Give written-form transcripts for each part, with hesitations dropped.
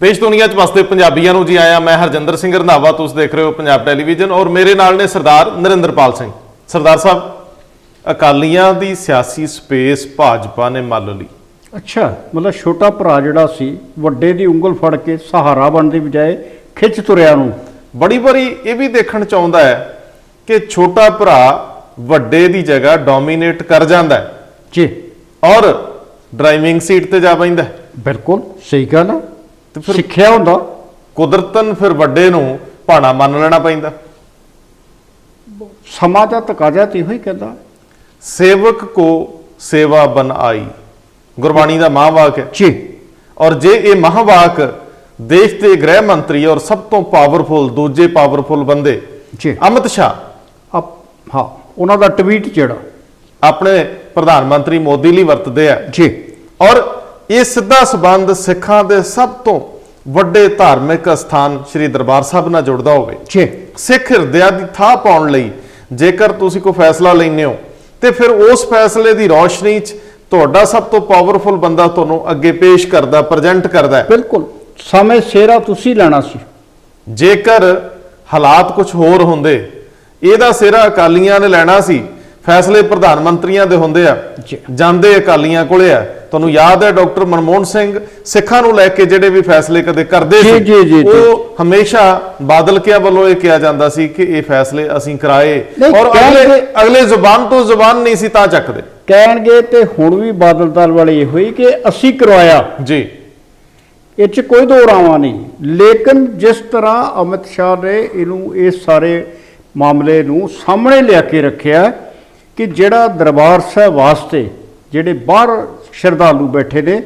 देश दुनिया च वसदे पंजाबियों नूं जी आया। मैं हरजिंदर सिंह रंधावा, तुसीं देख रहे हो पंजाब टैलीविजन और मेरे नाल ने सरदार नरिंदरपाल सिंह। सरदार साहब, अकालियां दी सियासी स्पेस भाजपा ने मल ली। अच्छा, मतलब छोटा भरा जिहड़ा सी वड्डे दी उंगल फड़ के सहारा बनने की बजाय खिच तुरिया नूं बड़ी बारी ये भी देखण चाहुंदा है कि छोटा भरा वड्डे दी जगह डोमीनेट कर जांदा है जी और ड्राइविंग सीट ते जा पैंदा है। बिल्कुल सही गल है। ते फिर सिੱਖਿਆ ਹੁੰਦਾ कुदरतन फिर वड्डे नूं भाणा मन लेना पैंदा। ਸਮਾਂ ਦਾ ਤਕਾਜ਼ਾ ਤੇ ਇਹੋ ਹੀ ਕਹਿੰਦਾ। सेवक को सेवा बन आई, गुरबाणी का महावाक है जी। और जे ये महावाक देश के गृह मंत्री और सब तो पावरफुल दूजे पावरफुल बंदे जी अमित शाह हाँ ਉਹਨਾਂ ਦਾ ਟਵੀਟ ਜਿਹੜਾ अपने प्रधानमंत्री मोदी ਲਈ ਵਰਤਦੇ ਆ जी और ਇਹ ਸਿੱਧਾ ਸੰਬੰਧ ਸਿੱਖਾਂ ਦੇ ਸਭ ਤੋਂ ਵੱਡੇ ਧਾਰਮਿਕ ਸਥਾਨ ਸ੍ਰੀ ਦਰਬਾਰ ਸਾਹਿਬ ਨਾਲ ਜੁੜਦਾ ਹੋਵੇ। जी ਸਿੱਖ ਹਿਰਦਿਆਂ ਦੀ ਥਾਂ ਪਾਉਣ ਲਈ ਜੇਕਰ ਤੁਸੀਂ ਕੋਈ ਫੈਸਲਾ ਲੈਂਦੇ ਹੋ ਤੇ ਫਿਰ ਉਸ ਫੈਸਲੇ ਦੀ ਰੌਸ਼ਨੀ 'ਚ ਤੁਹਾਡਾ ਸਭ ਤੋਂ ਪਾਵਰਫੁਲ ਬੰਦਾ ਤੁਹਾਨੂੰ ਅੱਗੇ ਪੇਸ਼ ਕਰਦਾ, ਪ੍ਰੈਜ਼ੈਂਟ ਕਰਦਾ ਹੈ। ਬਿਲਕੁਲ ਸਮੇਂ ਸਿਰਾ ਤੁਸੀਂ ਲੈਣਾ ਸੀ। ਜੇਕਰ ਹਾਲਾਤ ਕੁਝ ਹੋਰ ਹੁੰਦੇ, ਇਹਦਾ ਸਿਰਾ ਅਕਾਲੀਆਂ ਨੇ ਲੈਣਾ ਸੀ। फैसले प्रधानमंत्रियों के होंगे आ, जाते अकालियां कोले आ। तुहानूं याद है डॉक्टर मनमोहन सिंह सिखां नूं लैके जिहड़े भी फैसले कदे करदे सी, वो हमेशा बादल किया वालों ये कहा जाता सी कि ये फैसले असीं कराए और अगले जुबान तो जुबान नहीं सी तां चकदे। कहणगे ते हुण भी बादल दल वाले ये होई कि असीं करवाया जी, इह 'च कोई दो रावां नहीं। लेकिन जिस तरह अमित शाह ने इनू इस सारे मामले नूं सामने लिया के रखिया कि जिहड़ा दरबार साहब वास्ते जिहड़े बाहर श्रद्धालु बैठे ने,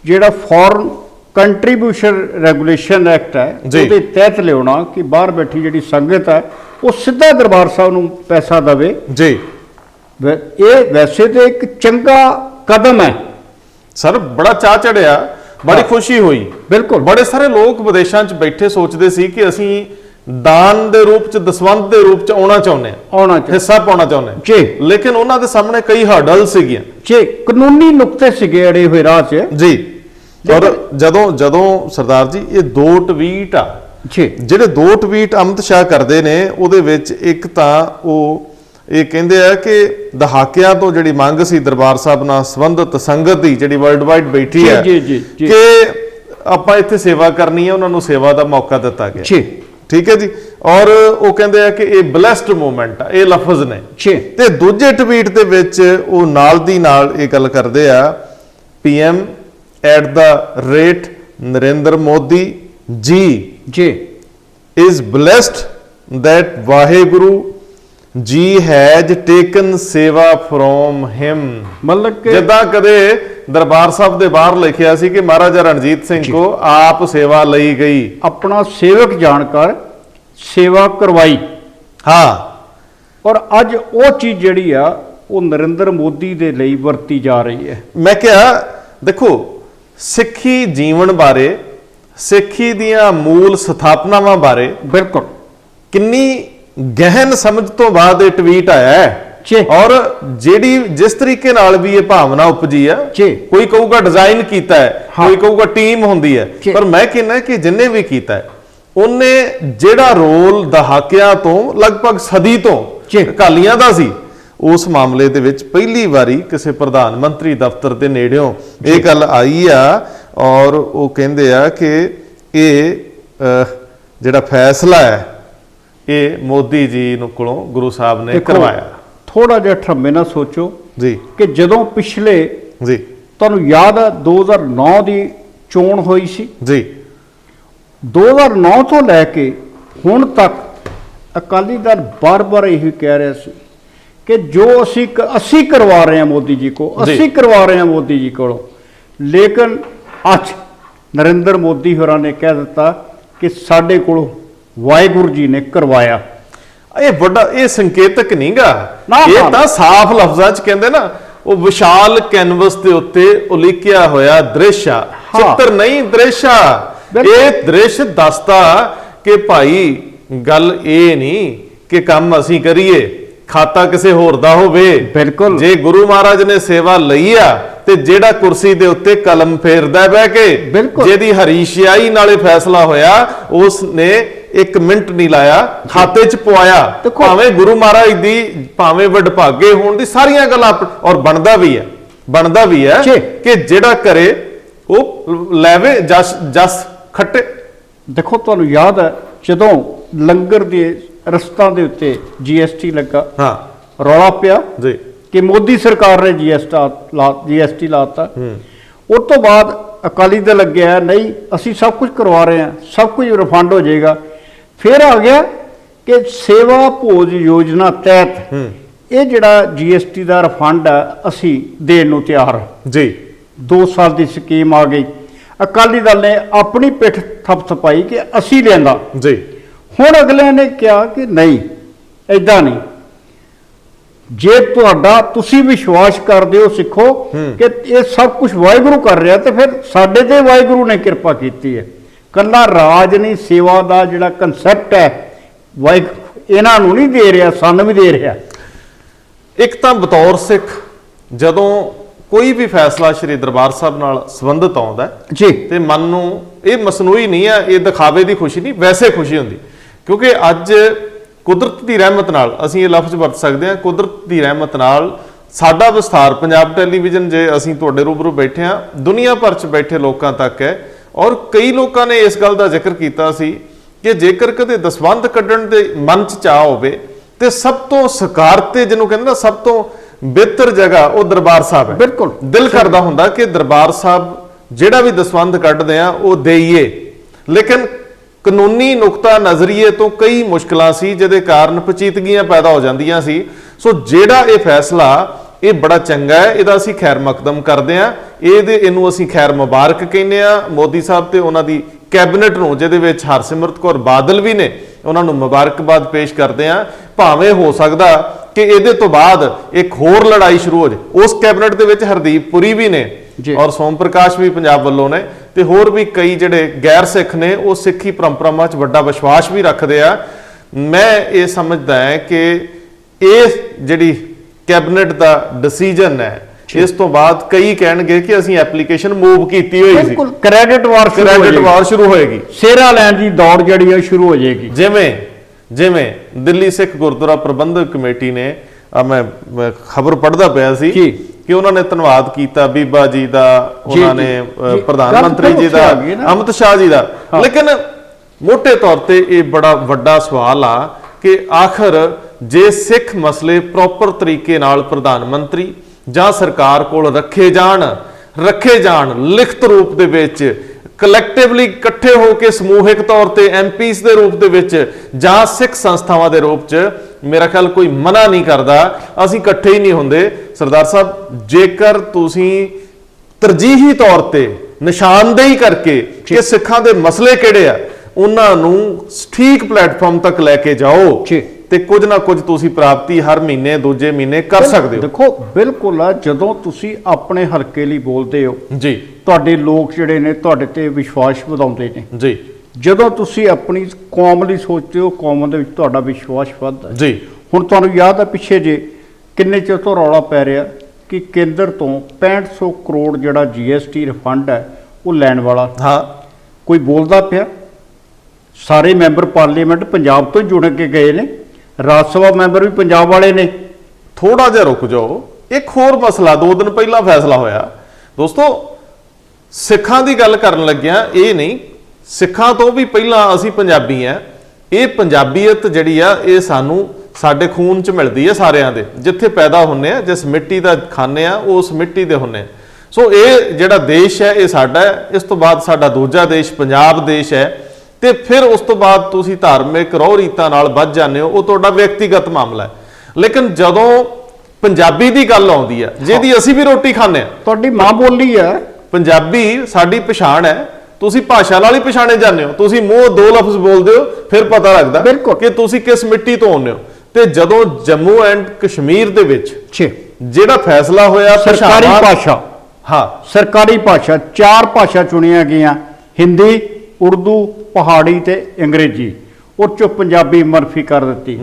जिहड़ा फॉरन कंट्रीब्यूशन रेगूलेशन एक्ट है उसके तहत लियाना कि बाहर बैठी जिहड़ी संगत है वो सीधा दरबार साहब नूं पैसा देवे जी। ये वैसे तो एक चंगा कदम है सर, बड़ा चाह चढ़िया, बड़ी खुशी हुई। बिल्कुल, बड़े सारे लोग विदेशों च बैठे सोचते सी कि असीं दान दे रूप च, दसवंध दे रूप च आउणा चाहुंदे आ, हिस्सा पाउणा चाहुंदे जी। लेकिन उन्हां दे सामने कई हर्डल सीगीआं जी, कानूनी नुक्ते सीगे अड़े हुए राह च जी। और जदों सरदार जी ये दो ट्वीट आ जी, ਜਿਹੜੇ ਦੋ ਟਵੀਟ ਅਮਿਤ ਸ਼ਾਹ ਕਰਦੇ ਨੇ, ਉਹਦੇ ਵਿੱਚ ਇੱਕ ਤਾਂ ਉਹ ਇਹ ਕਹਿੰਦੇ ਆ ਕਿ ਦਹਾਕਿਆਂ ਤੋਂ ਜਿਹੜੀ ਮੰਗ ਸੀ ਦਰਬਾਰ ਸਾਹਿਬ ਨਾਲ ਸੰਬੰਧਿਤ ਸੰਗਤ ਦੀ ਜਿਹੜੀ ਵਰਲਡ ਵਾਈਡ ਬੈਠੀ ਹੈ ਕਿ ਆਪਾਂ ਇੱਥੇ ਸੇਵਾ ਕਰਨੀ ਹੈ, ਉਹਨਾਂ ਨੂੰ ਸੇਵਾ ਦਾ ਮੌਕਾ ਦਿੱਤਾ ਗਿਆ ਜੀ। ठीक है जी। और वो कहते हैं कि ये ब्लैसड मूवमेंट ये लफज ने। ते दूजे ट्वीट दे विच वो नाल दी नाल ये गल करदे आ, PM @ Narendra Modi ji is blessed that Waheguru ji has taken seva from him. मतलब कि जिद्दां कदे दरबार साहब दे बाहर लिखिया सी कि महाराजा रणजीत सिंह को आप सेवा लई गई, अपना सेवक जानकर सेवा करवाई। हाँ, और अज वो चीज जिहड़ी आ वो नरेंद्र मोदी दे लई वरती जा रही है। मैं क्या देखो, सिक्खी जीवन बारे, सिक्खी दियां मूल स्थापनावां बारे बिल्कुल किन्नी गहन समझ तो बाद ये ट्वीट आया है और जेडी जिस तरीके नाल भी ये भावना उपजी है, कोई कहूगा डिजाइन कीता है, कोई कहूगा टीम होंदी है, पर मैं कहना कि जिन्ने भी कीता है उन्ने जेड़ा रोल दहाकियां तो लगभग सदी तो अकालियां दा सी, उस मामले दे विच पहली बारी किसी प्रधानमंत्री दफ्तर के नेड़ियों ये गल आई आ और वो कहंदे आ कि ये जेड़ा फैसला है ये मोदी जी कोलों गुरु साहब ने करवाया। थोड़ा जिहा ठरमे ना सोचो जी कि जदों पिछले जी तुहानूं याद है 2009 की चोण हुई सी जी, 2009 तो लैके हुण तक अकाली दल बार बार यही कह रहा सी कि जो असी करवा रहे हैं मोदी जी को, असी करवा रहे हैं मोदी जी को। लेकिन अज नरेंद्र मोदी होरां ने कह दिता कि साडे कोलों वाहिगुरू जी ने करवाया। ये बड़ा ये संकेतक नहीं गा, ये तो साफ लफ्जां च कहंदे ना वो विशाल कैनवस के उत्ते उलीकिया होया दृश्य आ, चित्र नहीं दृश्य आ। ये दृश्य दसदा कि भाई गल ये नहीं कि काम असीं करिए खाता किसी होर दा होवे। बिल्कुल, जे गुरु महाराज ने सेवा लई आ ਤੇ ਜਿਹੜਾ ਕੁਰਸੀ ਦੇ ਉੱਤੇ ਕਲਮ ਫੇਰਦਾ ਬਹਿ ਕੇ, ਬਿਲਕੁਲ। ਜਿਹਦੀ ਹਰੀਸ਼ਿਆਈ ਨਾਲੇ ਫੈਸਲਾ ਹੋਇਆ, ਉਸ ਨੇ 1 ਮਿੰਟ ਨਹੀਂ ਲਾਇਆ, ਖਾਤੇ 'ਚ ਪਵਾਇਆ। ਦੇਖੋ, ਭਾਵੇਂ ਗੁਰੂ ਮਹਾਰਾਜ ਦੀ, ਭਾਵੇਂ ਵਡਭਾਗੇ ਹੋਣ ਦੀ, ਸਾਰੀਆਂ ਗੱਲਾਂ ਔਰ ਬਣਦਾ ਵੀ ਹੈ ਜੀ। ਕਿ ਜਿਹੜਾ ਕਰੇ ਉਹ ਲੈਵੇ ਜਸ ਖੱਟੇ। ਦੇਖੋ, ਤੁਹਾਨੂੰ ਯਾਦ ਹੈ ਜਦੋਂ ਲੰਗਰ ਦੇ ਰਸਤਾਂ ਦੇ ਉੱਤੇ GST ਲੱਗਾ, ਹਾਂ, ਰੌਲਾ ਪਿਆ ਜੀ ਕਿ ਮੋਦੀ ਸਰਕਾਰ ਨੇ GST ਲਾਤਾ। ਉਸ ਤੋਂ ਬਾਅਦ ਅਕਾਲੀ ਦਲ ਲੱਗਿਆ, ਨਹੀਂ ਅਸੀਂ ਸਭ ਕੁਝ ਕਰਵਾ ਰਹੇ ਹਾਂ, ਸਭ ਕੁਝ ਰਿਫੰਡ ਹੋ ਜਾਏਗਾ। ਫਿਰ ਆ ਗਿਆ ਕਿ ਸੇਵਾ ਭੋਜ ਯੋਜਨਾ ਤਹਿਤ ਇਹ ਜਿਹੜਾ GST ਦਾ ਰਿਫੰਡ ਹੈ ਅਸੀਂ ਦੇਣ ਨੂੰ ਤਿਆਰ ਹਾਂ ਜੀ। 2 ਸਾਲ ਦੀ ਸਕੀਮ ਆ ਗਈ। ਅਕਾਲੀ ਦਲ ਨੇ ਆਪਣੀ ਪਿੱਠ ਥਪਥਪਾਈ ਕਿ ਅਸੀਂ ਲੈਂਦਾ ਜੀ। ਹੁਣ ਅਗਲਿਆਂ ਨੇ ਕਿਹਾ ਕਿ ਨਹੀਂ, ਐਦਾਂ ਨਹੀਂ। ਜੇ ਤੁਹਾਡਾ ਤੁਸੀਂ ਵਿਸ਼ਵਾਸ ਕਰਦੇ ਹੋ ਸਿੱਖੋ ਕਿ ਇਹ ਸਭ ਕੁਝ ਵਾਹਿਗੁਰੂ ਕਰ ਰਿਹਾ, ਤੇ ਫਿਰ ਸਾਡੇ ਤੇ ਵਾਹਿਗੁਰੂ ਨੇ ਕਿਰਪਾ ਕੀਤੀ ਹੈ। ਕੱਲਾ ਰਾਜ ਨਹੀਂ, ਸੇਵਾ ਦਾ ਜਿਹੜਾ ਕਨਸੈਪਟ ਹੈ ਵਾਹਿਗੁਰੂ ਇਹਨਾਂ ਨੂੰ ਨਹੀਂ ਦੇ ਰਿਹਾ, ਸਾਨੂੰ ਵੀ ਦੇ ਰਿਹਾ। ਇੱਕ ਤਾਂ ਬਤੌਰ ਸਿੱਖ ਜਦੋਂ ਕੋਈ ਵੀ ਫੈਸਲਾ ਸ੍ਰੀ ਦਰਬਾਰ ਸਾਹਿਬ ਨਾਲ ਸੰਬੰਧਿਤ ਆਉਂਦਾ ਜੀ, ਤੇ ਮਨ ਨੂੰ ਇਹ ਮਸਨੂਈ ਨਹੀਂ ਆ, ਇਹ ਦਿਖਾਵੇ ਦੀ ਖੁਸ਼ੀ ਨਹੀਂ, ਵੈਸੇ ਖੁਸ਼ੀ ਹੁੰਦੀ। ਕਿਉਂਕਿ ਅੱਜ ਕੁਦਰਤ ਦੀ ਰਹਿਮਤ ਨਾਲ, ਅਸੀਂ ਇਹ ਲਫ਼ਜ਼ ਵਰਤ ਸਕਦੇ ਹਾਂ, ਕੁਦਰਤ ਦੀ ਰਹਿਮਤ ਨਾਲ ਸਾਡਾ ਵਿਸਥਾਰ ਪੰਜਾਬ ਟੈਲੀਵਿਜ਼ਨ, ਜੇ ਅਸੀਂ ਤੁਹਾਡੇ ਰੂਬਰੂ ਬੈਠੇ ਹਾਂ, ਦੁਨੀਆ ਭਰ 'ਚ ਬੈਠੇ ਲੋਕਾਂ ਤੱਕ ਹੈ। ਔਰ ਕਈ ਲੋਕਾਂ ਨੇ ਇਸ ਗੱਲ ਦਾ ਜ਼ਿਕਰ ਕੀਤਾ ਸੀ ਕਿ ਜੇਕਰ ਕਦੇ ਦਸਵੰਧ ਕੱਢਣ ਦੇ ਮਨ 'ਚ ਚਾਹ ਹੋਵੇ ਤੇ ਸਭ ਤੋਂ ਸਕਾਰਤੇ, ਜਿਹਨੂੰ ਕਹਿੰਦੇ ਨਾ, ਸਭ ਤੋਂ ਬਿਹਤਰ ਜਗ੍ਹਾ ਉਹ ਦਰਬਾਰ ਸਾਹਿਬ ਹੈ। ਬਿਲਕੁਲ ਦਿਲ ਕਰਦਾ ਹੁੰਦਾ ਕਿ ਦਰਬਾਰ ਸਾਹਿਬ ਜਿਹੜਾ ਵੀ ਦਸਵੰਧ ਕੱਢਦੇ ਆ ਉਹ ਦੇਈਏ, ਲੇਕਿਨ ਕਾਨੂੰਨੀ ਨੁਕਤਾ ਨਜ਼ਰੀਏ ਤੋਂ ਕਈ ਮੁਸ਼ਕਲਾਂ ਸੀ, ਜਿਹਦੇ ਕਾਰਨ ਪਚੀਤਗੀਆਂ ਪੈਦਾ ਹੋ ਜਾਂਦੀਆਂ ਸੀ। ਸੋ ਜਿਹੜਾ ਇਹ ਫੈਸਲਾ, ਇਹ ਬੜਾ ਚੰਗਾ ਹੈ, ਇਹਦਾ ਅਸੀਂ ਖੈਰ ਮਕਦਮ ਕਰਦੇ ਹਾਂ। ਇਹਨੂੰ ਅਸੀਂ ਖੈਰ ਮੁਬਾਰਕ ਕਹਿੰਦੇ ਆ ਮੋਦੀ ਸਾਹਿਬ ਤੇ ਉਹਨਾਂ ਦੀ ਕੈਬਨਿਟ ਨੂੰ, ਜਿਹਦੇ ਵਿੱਚ ਹਰਸਿਮਰਤ ਕੌਰ ਬਾਦਲ ਵੀ ਨੇ, ਉਹਨਾਂ ਨੂੰ ਮੁਬਾਰਕਬਾਦ ਪੇਸ਼ ਕਰਦੇ ਆ। ਭਾਵੇਂ ਹੋ ਸਕਦਾ ਕਿ ਇਹਦੇ ਤੋਂ ਬਾਅਦ ਇੱਕ ਹੋਰ ਲੜਾਈ ਸ਼ੁਰੂ ਹੋ ਜਾਏ। ਉਸ ਕੈਬਨਿਟ ਦੇ ਵਿੱਚ ਹਰਦੀਪ ਪੁਰੀ ਵੀ ਨੇ ਔਰ ਸੋਮ ਪ੍ਰਕਾਸ਼ ਵੀ ਪੰਜਾਬ ਵੱਲੋਂ ਨੇ, ਤੇ ਹੋਰ ਵੀ ਕਈ ਜਿਹੜੇ ਗੈਰ ਸਿੱਖ ਨੇ, ਉਹ ਸਿੱਖੀ ਪਰੰਪਰਾਵਾਂ 'ਚ ਵੱਡਾ ਵਿਸ਼ਵਾਸ ਵੀ ਰੱਖਦੇ ਆ। ਮੈਂ ਇਹ ਸਮਝਦਾ ਹਾਂ ਕਿ ਇਹ ਜਿਹੜੀ ਕੈਬਨਿਟ ਦਾ ਡਿਸੀਜਨ ਹੈ, ਇਸ ਤੋਂ ਬਾਅਦ ਕਈ ਕਹਿਣਗੇ ਕਿ ਅਸੀਂ ਐਪਲੀਕੇਸ਼ਨ ਮੂਵ ਕੀਤੀ ਹੋਈ ਸੀ। ਬਿਲਕੁਲ, ਕ੍ਰੈਡਿਟ ਵਾਰ ਸ਼ੁਰੂ ਹੋਏਗੀ, ਸੇਰਾ ਲੈਣ ਦੀ ਦੌੜ ਜਿਹੜੀ ਹੈ ਸ਼ੁਰੂ ਹੋ ਜਾਏਗੀ। ਜਿਵੇਂ ਦਿੱਲੀ ਸਿੱਖ ਗੁਰਦੁਆਰਾ ਪ੍ਰਬੰਧਕ ਕਮੇਟੀ ਨੇ, ਮੈਂ ਖਬਰ ਪੜ੍ਹਦਾ ਪਿਆ ਸੀ ਕਿ ਉਹਨਾਂ ਨੇ ਧੰਨਵਾਦ ਕੀਤਾ ਬੀਬਾ ਜੀ ਦਾ, ਉਹਨਾਂ ਨੇ ਪ੍ਰਧਾਨ ਮੰਤਰੀ ਜੀ ਦਾ, ਅਮਿਤ ਸ਼ਾਹ ਜੀ ਦਾ। ਲੇਕਿਨ ਮੋਟੇ ਤੌਰ ਤੇ ਇਹ ਬੜਾ ਵੱਡਾ ਸਵਾਲ ਆ ਕਿ ਆਖਰ ਜੇ ਸਿੱਖ ਮਸਲੇ ਪ੍ਰੋਪਰ ਤਰੀਕੇ ਨਾਲ ਪ੍ਰਧਾਨ ਮੰਤਰੀ ਜਾਂ ਸਰਕਾਰ ਕੋਲ ਰੱਖੇ ਜਾਣ ਲਿਖਤ ਰੂਪ ਦੇ ਵਿੱਚ, ਕਲੈਕਟਿਵਲੀ ਇਕੱਠੇ ਹੋ ਕੇ ਸਮੂਹਿਕ ਤੌਰ ਤੇ ਐਮਪੀਸ ਦੇ ਰੂਪ ਦੇ ਵਿੱਚ ਜਾਂ ਸਿੱਖ ਸੰਸਥਾਵਾਂ ਦੇ ਰੂਪ 'ਚ, ਮੇਰਾ ਖਿਆਲ ਕੋਈ ਮਨਾ ਨਹੀਂ ਕਰਦਾ, ਅਸੀਂ ਇਕੱਠੇ ਹੀ ਨਹੀਂ ਹੁੰਦੇ। ਸਰਦਾਰ ਸਾਹਿਬ, ਜੇਕਰ ਤੁਸੀਂ ਤਰਜੀਹੀ ਤੌਰ ਤੇ ਨਿਸ਼ਾਨਦੇਹੀ ਕਰਕੇ ਕਿ ਸਿੱਖਾਂ ਦੇ ਮਸਲੇ ਕਿਹੜੇ ਆ, ਉਹਨਾਂ ਨੂੰ ਠੀਕ ਪਲੇਟਫਾਰਮ ਤੱਕ ਲੈ ਕੇ ਜਾਓ ਤੇ ਕੁਝ ਨਾ ਕੁਝ ਤੁਸੀਂ ਪ੍ਰਾਪਤੀ ਹਰ ਮਹੀਨੇ, ਦੂਜੇ ਮਹੀਨੇ ਕਰ ਸਕਦੇ ਹੋ। ਦੇਖੋ, ਬਿਲਕੁਲ ਆ, ਜਦੋਂ ਤੁਸੀਂ ਆਪਣੇ ਹਲਕੇ ਲਈ ਬੋਲਦੇ ਹੋ ਜੀ, ਤੁਹਾਡੇ ਲੋਕ ਜਿਹੜੇ ਨੇ ਤੁਹਾਡੇ ਤੇ ਵਿਸ਼ਵਾਸ ਵਧਾਉਂਦੇ ਨੇ ਜੀ। ਜਦੋਂ ਤੁਸੀਂ ਆਪਣੀ ਕੌਮ ਲਈ ਸੋਚਦੇ ਹੋ, ਕੌਮ ਦੇ ਵਿੱਚ ਤੁਹਾਡਾ ਵਿਸ਼ਵਾਸ ਵੱਧਦਾ ਜੀ। ਹੁਣ ਤੁਹਾਨੂੰ ਯਾਦ ਹੈ ਪਿੱਛੇ ਜੇ ਕਿੰਨੇ ਚਿਰ ਤੋਂ ਰੌਲਾ ਪੈ ਰਿਹਾ ਕਿ ਕੇਂਦਰ ਤੋਂ 6500 ਕਰੋੜ ਜਿਹੜਾ GST ਰਿਫੰਡ ਹੈ ਉਹ ਲੈਣ ਵਾਲਾ, ਹਾਂ, ਕੋਈ ਬੋਲਦਾ ਪਿਆ? ਸਾਰੇ ਮੈਂਬਰ ਪਾਰਲੀਮੈਂਟ ਪੰਜਾਬ ਤੋਂ ਜੁੜ ਕੇ ਗਏ ਨੇ, ਰਾਜ ਸਭਾ ਮੈਂਬਰ ਵੀ ਪੰਜਾਬ ਵਾਲੇ ਨੇ। ਥੋੜਾ ਜਿਹਾ ਰੁਕ ਜਾਓ, ਇੱਕ ਹੋਰ ਮਸਲਾ 2 ਦਿਨ ਪਹਿਲਾਂ ਫੈਸਲਾ ਹੋਇਆ। ਦੋਸਤੋ, ਸਿੱਖਾਂ ਦੀ ਗੱਲ ਕਰਨ ਲੱਗਿਆ, ਇਹ ਨਹੀਂ, ਸਿੱਖਾਂ ਤੋਂ ਵੀ ਪਹਿਲਾਂ ਅਸੀਂ ਪੰਜਾਬੀ ਆ। ਇਹ ਪੰਜਾਬੀਅਤ ਜਿਹੜੀ ਆ, ਇਹ ਸਾਨੂੰ ਸਾਡੇ ਖੂਨ 'ਚ ਮਿਲਦੀ ਹੈ ਸਾਰਿਆਂ ਦੇ, ਜਿੱਥੇ ਪੈਦਾ ਹੁੰਨੇ ਆ, ਜਿਸ ਮਿੱਟੀ ਦਾ ਖਾਂਦੇ ਆ, ਉਸ ਮਿੱਟੀ ਦੇ ਹੁੰਨੇ। ਸੋ ਇਹ ਜਿਹੜਾ ਦੇਸ਼ ਹੈ, ਇਹ ਸਾਡਾ ਹੈ। ਇਸ ਤੋਂ ਬਾਅਦ ਸਾਡਾ ਦੂਜਾ ਦੇਸ਼ ਪੰਜਾਬ ਦੇਸ਼ ਹੈ, ਤੇ ਫਿਰ ਉਸ ਤੋਂ ਬਾਅਦ ਤੁਸੀਂ ਧਾਰਮਿਕ ਰਹੁ ਰੀਤਾਂ ਨਾਲ ਵੱਧ ਜਾਂਦੇ ਹੋ, ਉਹ ਤੁਹਾਡਾ ਵਿਅਕਤੀਗਤ ਮਾਮਲਾ ਹੈ। ਲੇਕਿਨ ਜਦੋਂ ਪੰਜਾਬੀ ਦੀ ਗੱਲ ਆਉਂਦੀ ਹੈ, ਜਿਹਦੀ ਅਸੀਂ ਵੀ ਰੋਟੀ ਖਾਂਦੇ ਆ, ਤੁਹਾਡੀ ਮਾਂ ਬੋਲੀ ਹੈ ਪੰਜਾਬੀ, ਸਾਡੀ ਪਛਾਣ ਹੈ, ਤੁਸੀਂ ਭਾਸ਼ਾ ਨਾਲ ਹੀ ਪਛਾਣੇ ਜਾਂਦੇ ਹੋ। ਤੁਸੀਂ ਮੂੰਹ 2 ਲਫ਼ਜ਼ ਬੋਲਦੇ ਹੋ, ਫਿਰ ਪਤਾ ਲੱਗਦਾ ਕਿ ਤੁਸੀਂ ਕਿਸ ਮਿੱਟੀ ਤੋਂ ਆਉਂਦੇ ਹੋ। ਤੇ ਜਦੋਂ ਜੰਮੂ ਐਂਡ ਕਸ਼ਮੀਰ ਦੇ ਵਿੱਚ ਜਿਹੜਾ ਫੈਸਲਾ ਹੋਇਆ, ਸਰਕਾਰੀ ਭਾਸ਼ਾ, ਹਾਂ, ਸਰਕਾਰੀ ਭਾਸ਼ਾ 4 ਭਾਸ਼ਾ ਚੁਣੀਆਂ ਗਈਆਂ, ਹਿੰਦੀ, ਉਰਦੂ, ਪਹਾੜੀ ਤੇ ਅੰਗਰੇਜ਼ੀ, ਉਹ 'ਚੋਂ ਪੰਜਾਬੀ ਮਰਫੀ ਕਰ ਦਿੱਤੀ।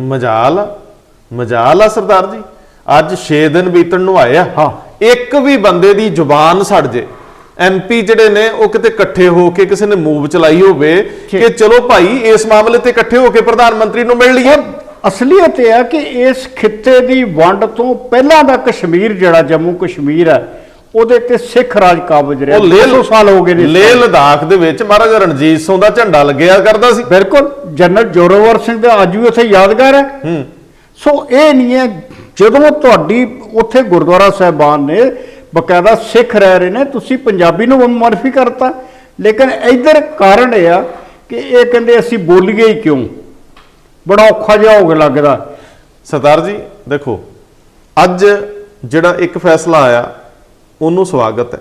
ਮਜਾਲ ਆ ਸਰਦਾਰ ਜੀ, ਅੱਜ 6 ਦਿਨ ਬੀਤਣ ਨੂੰ ਆਏ ਆ। ਹਾਂ, ਇੱਕ ਵੀ ਬੰਦੇ ਦੀ ਜ਼ੁਬਾਨ ਸੜ ਜੇ, ਐਮਪੀ ਜਿਹੜੇ ਨੇ ਉਹ ਕਿਤੇ ਇਕੱਠੇ ਹੋ ਕੇ ਕਿਸੇ ਨੇ ਮੂਵ ਚਲਾਈ ਹੋਵੇ ਕਿ ਚਲੋ ਭਾਈ ਇਸ ਮਾਮਲੇ ਤੇ ਇਕੱਠੇ ਹੋ ਕੇ ਪ੍ਰਧਾਨ ਮੰਤਰੀ ਨੂੰ ਮਿਲ ਲਈਏ। ਅਸਲੀਅਤ ਇਹ ਹੈ ਕਿ ਇਸ ਖਿੱਤੇ ਦੀ ਵੰਡ ਤੋਂ ਪਹਿਲਾਂ ਦਾ ਕਸ਼ਮੀਰ ਜਿਹੜਾ ਜੰਮੂ ਕਸ਼ਮੀਰ ਹੈ ਉਹਦੇ ਤੇ ਸਿੱਖ ਰਾਜ ਕਾਬਜ ਰਿਹਾ। 200 ਸਾਲ ਹੋ ਗਏ ਨੇ। ਲੇਹ ਲਦਾਖ ਦੇ ਵਿੱਚ ਮਹਾਰਾਜਾ ਰਣਜੀਤ ਸਿੰਘ ਦਾ ਝੰਡਾ ਲੱਗਿਆ ਕਰਦਾ ਸੀ। ਬਿਲਕੁਲ, ਜਨਰਲ ਜ਼ੋਰਾਵਰ ਸਿੰਘ ਦਾ ਅੱਜ ਵੀ ਉੱਥੇ ਯਾਦਗਾਰ ਹੈ। ਸੋ ਇਹ ਨਹੀਂ ਹੈ, ਜਦੋਂ ਤੁਹਾਡੀ ਉੱਥੇ ਗੁਰਦੁਆਰਾ ਸਾਹਿਬਾਨ ਨੇ ਬਕਾਇਦਾ ਸਿੱਖ ਰਹਿ ਰਹੇ ਨੇ, ਤੁਸੀਂ ਪੰਜਾਬੀ ਨੂੰ ਮਾਰਫੀ ਕਰਤਾ। ਲੇਕਿਨ ਇੱਧਰ ਕਾਰਨ ਇਹ ਆ ਕਿ ਇਹ ਕਹਿੰਦੇ ਅਸੀਂ ਬੋਲੀਏ ਹੀ ਕਿਉਂ, ਬੜਾ ਔਖਾ ਜਿਹਾ ਹੋ ਗਿਆ ਲੱਗਦਾ। ਸਰਦਾਰ ਜੀ ਦੇਖੋ, ਅੱਜ ਜਿਹੜਾ ਇੱਕ ਫੈਸਲਾ ਆਇਆ ਉਹਨੂੰ ਸਵਾਗਤ ਹੈ।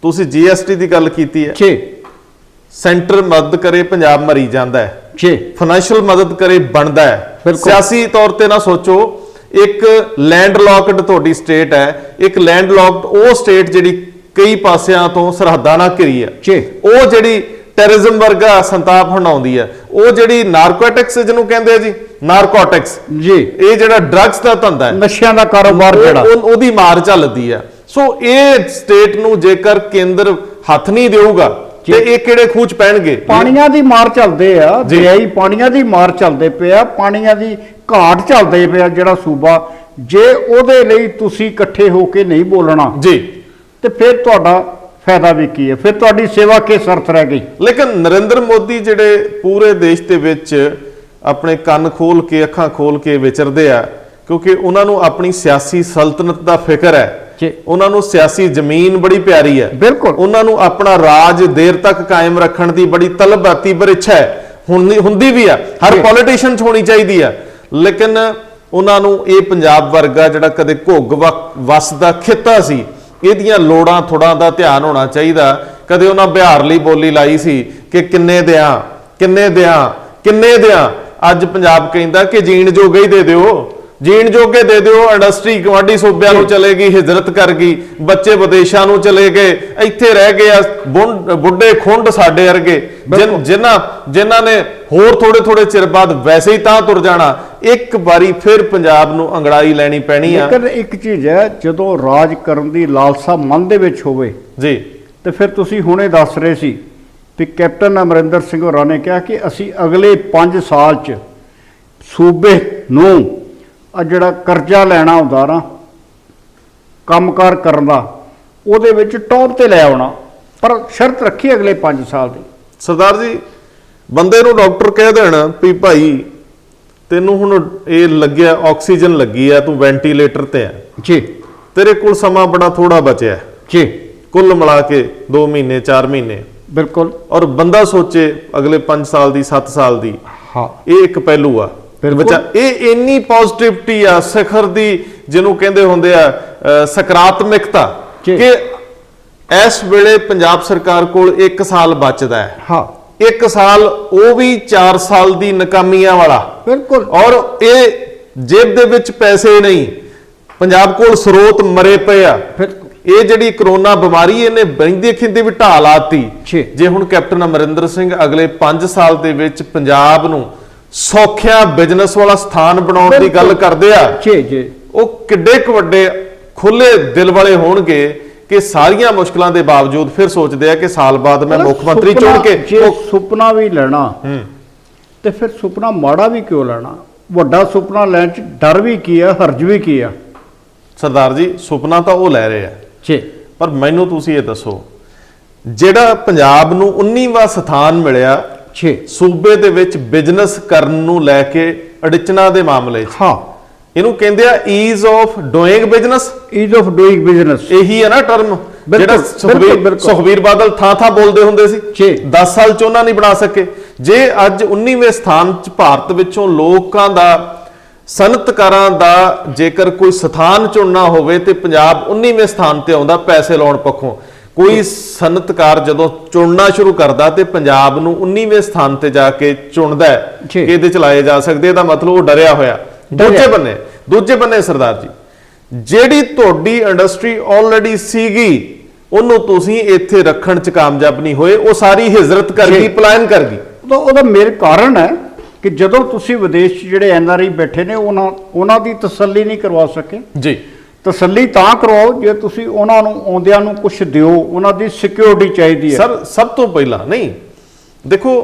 ਤੁਸੀਂ ਜੀਐਸਟੀ ਦੀ ਗੱਲ ਕੀਤੀ ਹੈ, ਸੈਂਟਰ ਮਦਦ ਕਰੇ ਪੰਜਾਬ ਮਰੀ ਜਾਂਦਾ ਹੈ, ਫਾਈਨੈਂਸ਼ੀਅਲ ਮਦਦ ਕਰੇ ਬਣਦਾ ਹੈ। ਸਿਆਸੀ ਤੌਰ ਤੇ ਨਾ ਸੋਚੋ, ਇੱਕ ਲੈਂਡ ਲੌਕਡ ਤੁਹਾਡੀ ਸਟੇਟ ਹੈ, ਇੱਕ ਲੈਂਡ ਲੌਕਡ ਉਹ ਸਟੇਟ ਜਿਹੜੀ ਕਈ ਪਾਸਿਆਂ ਤੋਂ ਸਰਹੱਦਾਂ ਨਾਲ ਘਿਰੀ ਹੈ, ਉਹ ਜਿਹੜੀ ਟੈਰਰਿਜ਼ਮ ਵਰਗਾ ਸੰਤਾਪ ਹੰਡਾਉਂਦੀ ਹੈ, ਉਹ ਜਿਹੜੀ ਨਾਰਕੋਟਿਕਸ ਜਿਹਨੂੰ ਕਹਿੰਦੇ ਆ ਜੀ, ਨਾਰਕੋਟਿਕਸ ਜੀ, ਇਹ ਜਿਹੜਾ ਡਰੱਗਸ ਦਾ ਧੰਦਾ ਹੈ, ਨਸ਼ਿਆਂ ਦਾ ਕਾਰੋਬਾਰ ਜਿਹੜਾ ਉਹਦੀ ਮਾਰ ਚੱਲਦੀ ਹੈ। ਸੋ ਇਹ ਸਟੇਟ ਨੂੰ ਜੇਕਰ ਕੇਂਦਰ ਹੱਥ ਨਹੀਂ ਦੇਊਗਾ ਤੇ ਇਹ ਕਿਹੜੇ ਖੂਚ ਪੈਣਗੇ? ਪਾਣੀਆਂ ਦੀ ਮਾਰ ਚੱਲਦੇ ਆ, ਦਰਿਆਈ ਪਾਣੀਆਂ ਦੀ ਮਾਰ ਚੱਲਦੇ ਪਿਆ, ਪਾਣੀਆਂ ਦੀ ਘਾਟ ਚੱਲਦੇ ਪਿਆ ਜਿਹੜਾ ਸੂਬਾ। ਜੇ ਉਹਦੇ ਲਈ ਤੁਸੀਂ ਇਕੱਠੇ ਹੋ ਕੇ ਨਹੀਂ ਬੋਲਣਾ ਜੀ ਤੇ ਫਿਰ ਤੁਹਾਡਾ ਫਾਇਦਾ ਵੀ ਕੀ ਹੈ? ਫਿਰ ਤੁਹਾਡੀ ਸੇਵਾ ਕਿਸ ਅਰਥ ਰਹਿ ਗਈ? ਲੇਕਿਨ ਨਰਿੰਦਰ ਮੋਦੀ ਜਿਹੜੇ ਪੂਰੇ ਦੇਸ਼ ਦੇ ਵਿੱਚ ਆਪਣੇ ਕੰਨ ਖੋਲ ਕੇ ਅੱਖਾਂ ਖੋਲ ਕੇ ਵਿਚਰਦੇ ਆ, ਕਿਉਂਕਿ ਉਹਨਾਂ ਨੂੰ ਆਪਣੀ ਸਿਆਸੀ ਸਲਤਨਤ ਦਾ ਫਿਕਰ ਹੈ, ਉਹਨਾਂ ਨੂੰ ਸਿਆਸੀ ਜ਼ਮੀਨ ਬੜੀ ਪਿਆਰੀ ਹੈ। ਬਿਲਕੁਲ, ਉਹਨਾਂ ਨੂੰ ਆਪਣਾ ਰਾਜ ਦੇਰ ਤੱਕ ਕਾਇਮ ਰੱਖਣ ਦੀ ਬੜੀ ਤਲਬ ਤੀਬਰ ਇੱਛਾ ਹੈ, ਹੁੰਦੀ ਵੀ ਆ, ਹਰ ਪੋਲੀਟੀਸ਼ੀਅਨ 'ਚ ਹੋਣੀ ਚਾਹੀਦੀ ਆ। ਲੇਕਿਨ ਉਹਨਾਂ ਨੂੰ ਇਹ ਪੰਜਾਬ ਵਰਗਾ ਜਿਹੜਾ ਕਦੇ ਘੁੱਗ ਵਸ ਦਾ ਖਿੱਤਾ ਸੀ, ਇਹਦੀਆਂ ਲੋੜਾਂ ਥੋੜਾਂ ਦਾ ਧਿਆਨ ਹੋਣਾ ਚਾਹੀਦਾ। ਕਦੇ ਉਹਨਾਂ ਬਿਹਾਰ ਲਈ ਬੋਲੀ ਲਾਈ ਸੀ ਕਿ ਕਿੰਨੇ ਦਿਆਂ ਕਿੰਨੇ ਦਿਆਂ ਕਿੰਨੇ ਦਿਆਂ, ਅੱਜ ਪੰਜਾਬ ਕਹਿੰਦਾ ਕਿ ਜੀਣ ਜੋਗੇ ਹੀ ਦੇ ਦਿਓ, ਜੀਣ ਜੋਗੇ ਦੇ ਦਿਓ। ਇੰਡਸਟਰੀ ਗਵਾਂਢੀ ਸੂਬਿਆਂ ਨੂੰ ਚਲੇ ਗਈ, ਹਿਜਰਤ ਕਰ ਗਈ, ਬੱਚੇ ਵਿਦੇਸ਼ਾਂ ਨੂੰ ਚਲੇ ਗਏ, ਇੱਥੇ ਰਹਿ ਗਏ ਆ ਬੁੱਢੇ ਖੁੰਡ ਸਾਡੇ ਵਰਗੇ, ਜਿਨ੍ਹਾਂ ਨੇ ਹੋਰ ਥੋੜੇ ਚਿਰ ਬਾਅਦ ਵੈਸੇ ਹੀ ਤਾਂ ਤੁਰ ਜਾਣਾ। ਇੱਕ ਵਾਰੀ ਫਿਰ ਪੰਜਾਬ ਨੂੰ ਅੰਗੜਾਈ ਲੈਣੀ ਪੈਣੀ ਆ। ਲੇਕਿਨ ਇੱਕ ਚੀਜ਼ ਹੈ, ਜਦੋਂ ਰਾਜ ਕਰਨ ਦੀ ਲਾਲਸਾ ਮਨ ਦੇ ਵਿੱਚ ਹੋਵੇ ਜੀ, ਤੇ ਫਿਰ ਤੁਸੀਂ ਹੁਣੇ ਦੱਸ ਰਹੇ ਸੀ ਕਿ ਕੈਪਟਨ ਅਮਰਿੰਦਰ ਸਿੰਘ ਹੋਰਾਂ ਨੇ ਕਿਹਾ ਕਿ ਅਸੀਂ ਅਗਲੇ 5 ਸਾਲ 'ਚ ਸੂਬੇ ਨੂੰ ਆ ਜਿਹੜਾ ਕਰਜ਼ਾ ਲੈਣਾ ਹੁੰਦਾ ਨਾ ਕੰਮਕਾਰ ਕਰਨ ਦਾ, ਉਹਦੇ ਵਿੱਚ ਟੌਪ ਤੇ ਲੈ ਆਉਣਾ, ਪਰ ਸ਼ਰਤ ਰੱਖੀ ਅਗਲੇ 5 ਸਾਲ ਦੀ। ਸਰਦਾਰ ਜੀ, ਬੰਦੇ ਨੂੰ ਡਾਕਟਰ ਕਹਿ ਦੇਣ ਵੀ ਭਾਈ ਤੈਨੂੰ ਹੁਣ ਇਹ ਲੱਗਿਆ, ਆਕਸੀਜਨ ਲੱਗੀ ਆ, ਤੂੰ ਵੈਂਟੀਲੇਟਰ ਤੇ ਆ ਜੀ, ਤੇਰੇ ਕੋਲ ਸਮਾਂ ਬੜਾ ਥੋੜਾ ਬਚਿਆ ਜੀ, ਕੁੱਲ ਮਿਲਾ ਕੇ 2 ਮਹੀਨੇ 4 ਮਹੀਨੇ। ਬਿਲਕੁਲ, ਔਰ ਬੰਦਾ ਸੋਚੇ ਅਗਲੇ 5 ਸਾਲ ਦੀ 7 ਸਾਲ ਦੀ, ਹਾਂ ਇਹ ਇੱਕ ਪਹਿਲੂ ਆ ਬੱਚਾ। ਇਹ ਇੰਨੀ ਪੋਜ਼ਿਟਿਵਿਟੀ ਆ ਸਿਖਰ ਦੀ, ਜਿਹਨੂੰ ਕਹਿੰਦੇ ਹੁੰਦੇ ਆ ਸਕਾਰਾਤਮਕਤਾ, ਕਿ ਇਸ ਵੇਲੇ ਪੰਜਾਬ ਸਰਕਾਰ ਕੋਲ 1 ਸਾਲ ਬਚਦਾ ਹੈ। ਹਾਂ, 1 ਸਾਲ ਉਹ ਵੀ 4 ਸਾਲ ਦੀ ਨਾਕਾਮੀਆਂ ਵਾਲਾ। ਬਿਲਕੁਲ, ਔਰ ਇਹ ਜੇਬ ਦੇ ਵਿੱਚ ਪੈਸੇ ਨਹੀਂ, ਪੰਜਾਬ ਕੋਲ ਸਰੋਤ ਮਰੇ ਪਏ ਆ। ਇਹ ਜਿਹੜੀ ਕਰੋਨਾ ਬਿਮਾਰੀ ਇਹਨੇ ਬੈਂਦੀ ਖਿੰਦੀ ਵੀ ਢਾਹ ਲਾਤੀ। ਜੇ ਹੁਣ ਕੈਪਟਨ ਅਮਰਿੰਦਰ ਸਿੰਘ ਅਗਲੇ 5 ਸਾਲ ਦੇ ਵਿੱਚ ਪੰਜਾਬ ਨੂੰ ਸੌਖਿਆ ਬਿਜ਼ਨਸ ਵਾਲਾ ਸਥਾਨ ਬਣਾਉਣ ਦੀ ਗੱਲ ਕਰਦੇ ਆ, ਉਹ ਕਿੱਡੇ ਕੁ ਵੱਡੇ ਖੁੱਲੇ ਦਿਲ ਵਾਲੇ ਹੋਣਗੇ ਕਿ ਸਾਰੀਆਂ ਮੁਸ਼ਕਲਾਂ ਦੇ ਬਾਵਜੂਦ ਫਿਰ ਸੋਚਦੇ ਆ ਕਿ ਸਾਲ ਬਾਅਦ ਮੈਂ ਮੁੱਖ ਮੰਤਰੀ ਚੁਣ ਕੇ। ਜੇ ਸੁਪਨਾ ਵੀ ਲੈਣਾ ਤੇ ਫਿਰ ਸੁਪਨਾ ਮਾੜਾ ਵੀ ਕਿਉਂ ਲੈਣਾ? ਵੱਡਾ ਸੁਪਨਾ ਲੈਣ ਚ ਡਰ ਵੀ ਕੀ ਆ, ਹਰਜ ਵੀ ਕੀ ਆ? ਸਰਦਾਰ ਜੀ, ਸੁਪਨਾ ਤਾਂ ਉਹ ਲੈ ਰਹੇ ਆ ਜੀ, ਪਰ ਮੈਨੂੰ ਤੁਸੀਂ ਇਹ ਦੱਸੋ, ਜਿਹੜਾ ਪੰਜਾਬ ਨੂੰ 19ਵਾਂ ਸਥਾਨ ਮਿਲਿਆ ਸੂਬੇ ਦੇ ਵਿੱਚ ਬਿਜ਼ਨਸ ਕਰਨ ਨੂੰ ਲੈ ਕੇ ਅੜਚਨਾ ਦੇ ਮਾਮਲੇ 'ਚ, ਹਾਂ ਇਹਨੂੰ ਕਹਿੰਦੇ ਆ ease of doing business. Ease of doing business ਇਹੀ ਹੈ ਨਾ ਟਰਮ ਜਿਹੜਾ ਸੁਖਬੀਰ ਬਾਦਲ ਥਾਂ ਬੋਲਦੇ ਹੁੰਦੇ ਸੀ। 10 ਸਾਲ 'ਚ ਉਹਨਾਂ ਨਹੀਂ ਬਣਾ ਸਕੇ। ਜੇ ਅੱਜ 19ਵੇਂ ਸਥਾਨ 'ਚ ਭਾਰਤ ਵਿੱਚੋਂ ਲੋਕਾਂ ਦਾ, ਸਨਅਤਕਾਰਾਂ ਦਾ ਜੇਕਰ ਕੋਈ ਸਥਾਨ ਚੁਣਨਾ ਹੋਵੇ ਤੇ ਪੰਜਾਬ 19ਵੇਂ ਸਥਾਨ ਤੇ ਆਉਂਦਾ ਪੈਸੇ ਲਾਉਣ ਪੱਖੋਂ। ਕੋਈ ਸਨਅਤਕਾਰ ਜਦੋਂ ਚੁਣਨਾ ਸ਼ੁਰੂ ਕਰਦਾ ਤੇ ਪੰਜਾਬ ਨੂੰ 19ਵੇਂ ਸਥਾਨ ਤੇ ਜਾ ਕੇ ਚੁਣਦਾ ਕਿ ਇਹਦੇ ਚ ਲਾਏ ਜਾ ਸਕਦੇ, ਇਹਦਾ ਮਤਲਬ ਉਹ ਡਰਿਆ ਹੋਇਆ। ਦੂਜੇ ਬੰਨੇ ਸਰਦਾਰ ਜੀ, ਜਿਹੜੀ ਤੁਹਾਡੀ ਇੰਡਸਟਰੀ ਆਲਰੇਡੀ ਸੀਗੀ ਉਹਨੂੰ ਤੁਸੀਂ ਇੱਥੇ ਰੱਖਣ ਚ ਕਾਮਯਾਬ ਨਹੀਂ ਹੋਏ, ਉਹ ਸਾਰੀ ਹਿਜਰਤ ਕਰ ਗਈ, ਪਲਾਇਨ ਕਰ ਗਈ। ਉਹਦਾ ਮੇਨ ਕਾਰਨ ਹੈ ਕਿ ਜਦੋਂ ਤੁਸੀਂ ਵਿਦੇਸ਼ 'ਚ ਜਿਹੜੇ NRI ਬੈਠੇ ਨੇ ਉਹਨਾਂ ਦੀ ਤਸੱਲੀ ਨਹੀਂ ਕਰਵਾ ਸਕੇ ਜੀ, ਤਸੱਲੀ ਤਾਂ ਕਰਵਾਓ ਜੇ ਤੁਸੀਂ ਉਹਨਾਂ ਨੂੰ ਆਉਂਦਿਆਂ ਨੂੰ ਕੁਝ ਦਿਓ, ਉਹਨਾਂ ਦੀ ਸਿਕਿਉਰਿਟੀ ਚਾਹੀਦੀ ਹੈ। ਸਰ ਸਭ ਤੋਂ ਪਹਿਲਾਂ ਨਹੀਂ, ਦੇਖੋ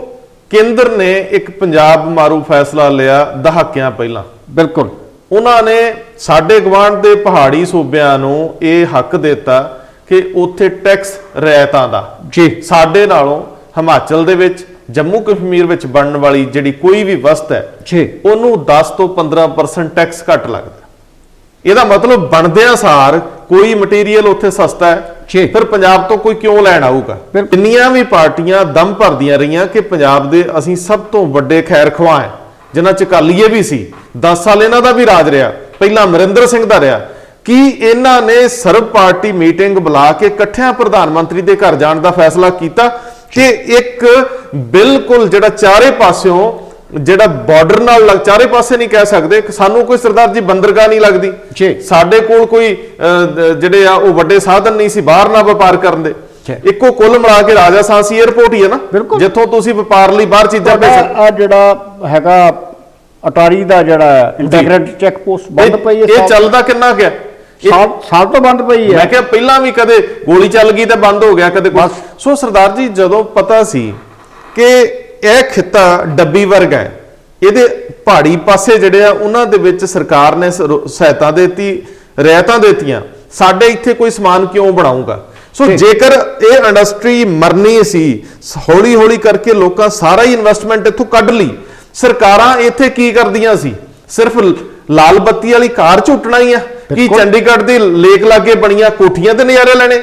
ਕੇਂਦਰ ਨੇ ਇੱਕ ਪੰਜਾਬ ਮਾਰੂ ਫੈਸਲਾ ਲਿਆ ਦਹਾਕਿਆਂ ਪਹਿਲਾਂ। ਬਿਲਕੁਲ, ਉਹਨਾਂ ਨੇ ਸਾਡੇ ਗਵਾਂਢ ਦੇ ਪਹਾੜੀ ਸੂਬਿਆਂ ਨੂੰ ਇਹ ਹੱਕ ਦਿੱਤਾ ਕਿ ਉੱਥੇ ਟੈਕਸ ਰਿਆਇਤਾਂ ਦਾ ਜੀ ਸਾਡੇ ਨਾਲੋਂ ਹਿਮਾਚਲ ਦੇ ਵਿੱਚ, ਜੰਮੂ ਕਸ਼ਮੀਰ ਵਿੱਚ ਬਣਨ ਵਾਲੀ ਜਿਹੜੀ ਕੋਈ ਵੀ ਵਸਤ ਹੈ ਜੀ ਉਹਨੂੰ 10 ਤੋਂ 15% ਟੈਕਸ ਘੱਟ ਲੱਗਦਾ। ਇਹਦਾ ਮਤਲਬ ਬਣਦਿਆਂ ਸਾਰ ਕੋਈ ਮਟੀਰੀਅਲ ਉੱਥੇ ਸਸਤਾ ਹੈ, ਜੀ। ਫਿਰ ਪੰਜਾਬ ਤੋਂ ਕੋਈ ਕਿਉਂ ਲੈਣ ਆਊਗਾ? ਇੰਨੀਆਂ ਵੀ ਪਾਰਟੀਆਂ ਦਮ ਭਰਦੀਆਂ ਰਹੀਆਂ ਕਿ ਪੰਜਾਬ ਦੇ ਅਸੀਂ ਸਭ ਤੋਂ ਵੱਡੇ ਖੈਰ ਖਵਾ ਹੈ, ਜਿਨ੍ਹਾਂ ਚ ਅਕਾਲੀਏ ਵੀ ਸੀ। 10 ਸਾਲ ਇਹਨਾਂ ਦਾ ਵੀ ਰਾਜ ਰਿਹਾ, ਪਹਿਲਾਂ ਅਮਰਿੰਦਰ ਸਿੰਘ ਦਾ ਰਿਹਾ। ਕੀ ਇਹਨਾਂ ਨੇ ਸਰਬ ਪਾਰਟੀ ਮੀਟਿੰਗ ਬੁਲਾ ਕੇ ਇਕੱਠਿਆਂ ਪ੍ਰਧਾਨ ਮੰਤਰੀ ਦੇ ਘਰ ਜਾਣ ਦਾ ਫੈਸਲਾ ਕੀਤਾ ਕਿ ਇੱਕ ਬਿਲਕੁਲ ਜਿਹੜਾ ਚਾਰੇ ਪਾਸਿਓਂ ਜਿਹੜਾ ਬਾਰਡਰ ਨਾਲ ਚਾਰੇ ਪਾਸੇ ਨਹੀਂ ਕਹਿ ਸਕਦੇ ਕਿ ਸਾਨੂੰ ਕੋਈ ਸਰਦਾਰ ਜੀ ਬੰਦਰਗਾਹ ਨਹੀਂ ਲੱਗਦੀ, ਸਾਡੇ ਕੋਲ ਕੋਈ ਜਿਹੜੇ ਆ ਉਹ ਵੱਡੇ ਸਾਧਨ ਨਹੀਂ ਸੀ ਬਾਹਰ ਨਾਲ ਵਪਾਰ ਕਰਨ ਦੇ। ਇੱਕੋ ਕੁੱਲ ਮਿਲਾ ਕੇ ਰਾਜਾ ਸਾਂਸੀ 에ਅਰਪੋਰਟ ਹੀ ਹੈ ਨਾ, ਜਿੱਥੋਂ ਤੁਸੀਂ ਵਪਾਰ ਲਈ ਬਾਹਰ ਚੀਜ਼ਾਂ ਭੇਜ ਸਕਦੇ। ਆ ਜਿਹੜਾ ਹੈਗਾ ਅਟਾਰੀ ਦਾ ਜਿਹੜਾ ਇੰਟੀਗ੍ਰੇਟਡ ਚੈੱਕ ਪੋਸਟ ਬੰਦ ਪਈ ਹੈ, ਇਹ ਚੱਲਦਾ ਕਿੰਨਾ ਕੁ ਹੈ? ਸਾਲ ਤੋਂ ਬੰਦ ਪਈ ਹੈ। ਮੈਂ ਕਿਹਾ ਪਹਿਲਾਂ ਵੀ ਕਦੇ ਗੋਲੀ ਚੱਲ ਗਈ ਤੇ ਬੰਦ ਹੋ ਗਿਆ, ਕਦੇ ਕੁਛ। ਸੋ ਸਰਦਾਰ ਜੀ ਜਦੋਂ ਪਤਾ ਸੀ ਕਿ ਇਹ ਖਿੱਤਾ ਡੱਬੀ ਵਰਗਾ ਹੈ, ਇਹਦੇ ਪਹਾੜੀ ਪਾਸੇ ਜਿਹੜੇ ਆ ਉਹਨਾਂ ਦੇ ਵਿੱਚ ਸਰਕਾਰ ਨੇ ਸਹਾਇਤਾ ਦੇਤੀ, ਰਿਆਇਤਾਂ ਦੇਤੀਆਂ, ਸਾਡੇ ਇੱਥੇ ਕੋਈ ਸਮਾਨ ਕਿਉਂ ਬਣਾਊਗਾ? ਸੋ ਜੇਕਰ ਇਹ ਇੰਡਸਟਰੀ ਮਰਨੀ ਸੀ, ਹੌਲੀ ਹੌਲੀ ਕਰਕੇ ਲੋਕਾਂ ਸਾਰਾ ਹੀ ਇਨਵੈਸਟਮੈਂਟ ਇੱਥੋਂ ਕੱਢ ਲਈ। ਸਰਕਾਰਾਂ ਇੱਥੇ ਕੀ ਕਰਦੀਆਂ ਸੀ? ਸਿਰਫ ਲਾਲ ਬੱਤੀ ਵਾਲੀ ਕਾਰ ਝੁੱਟਣਾ ਹੀ ਆ ਕਿ ਚੰਡੀਗੜ੍ਹ ਦੀ ਲੇਕ ਲਾਗੇ ਬਣੀਆਂ ਕੋਠੀਆਂ ਤੇ ਨਜ਼ਾਰੇ ਲੈਣੇ?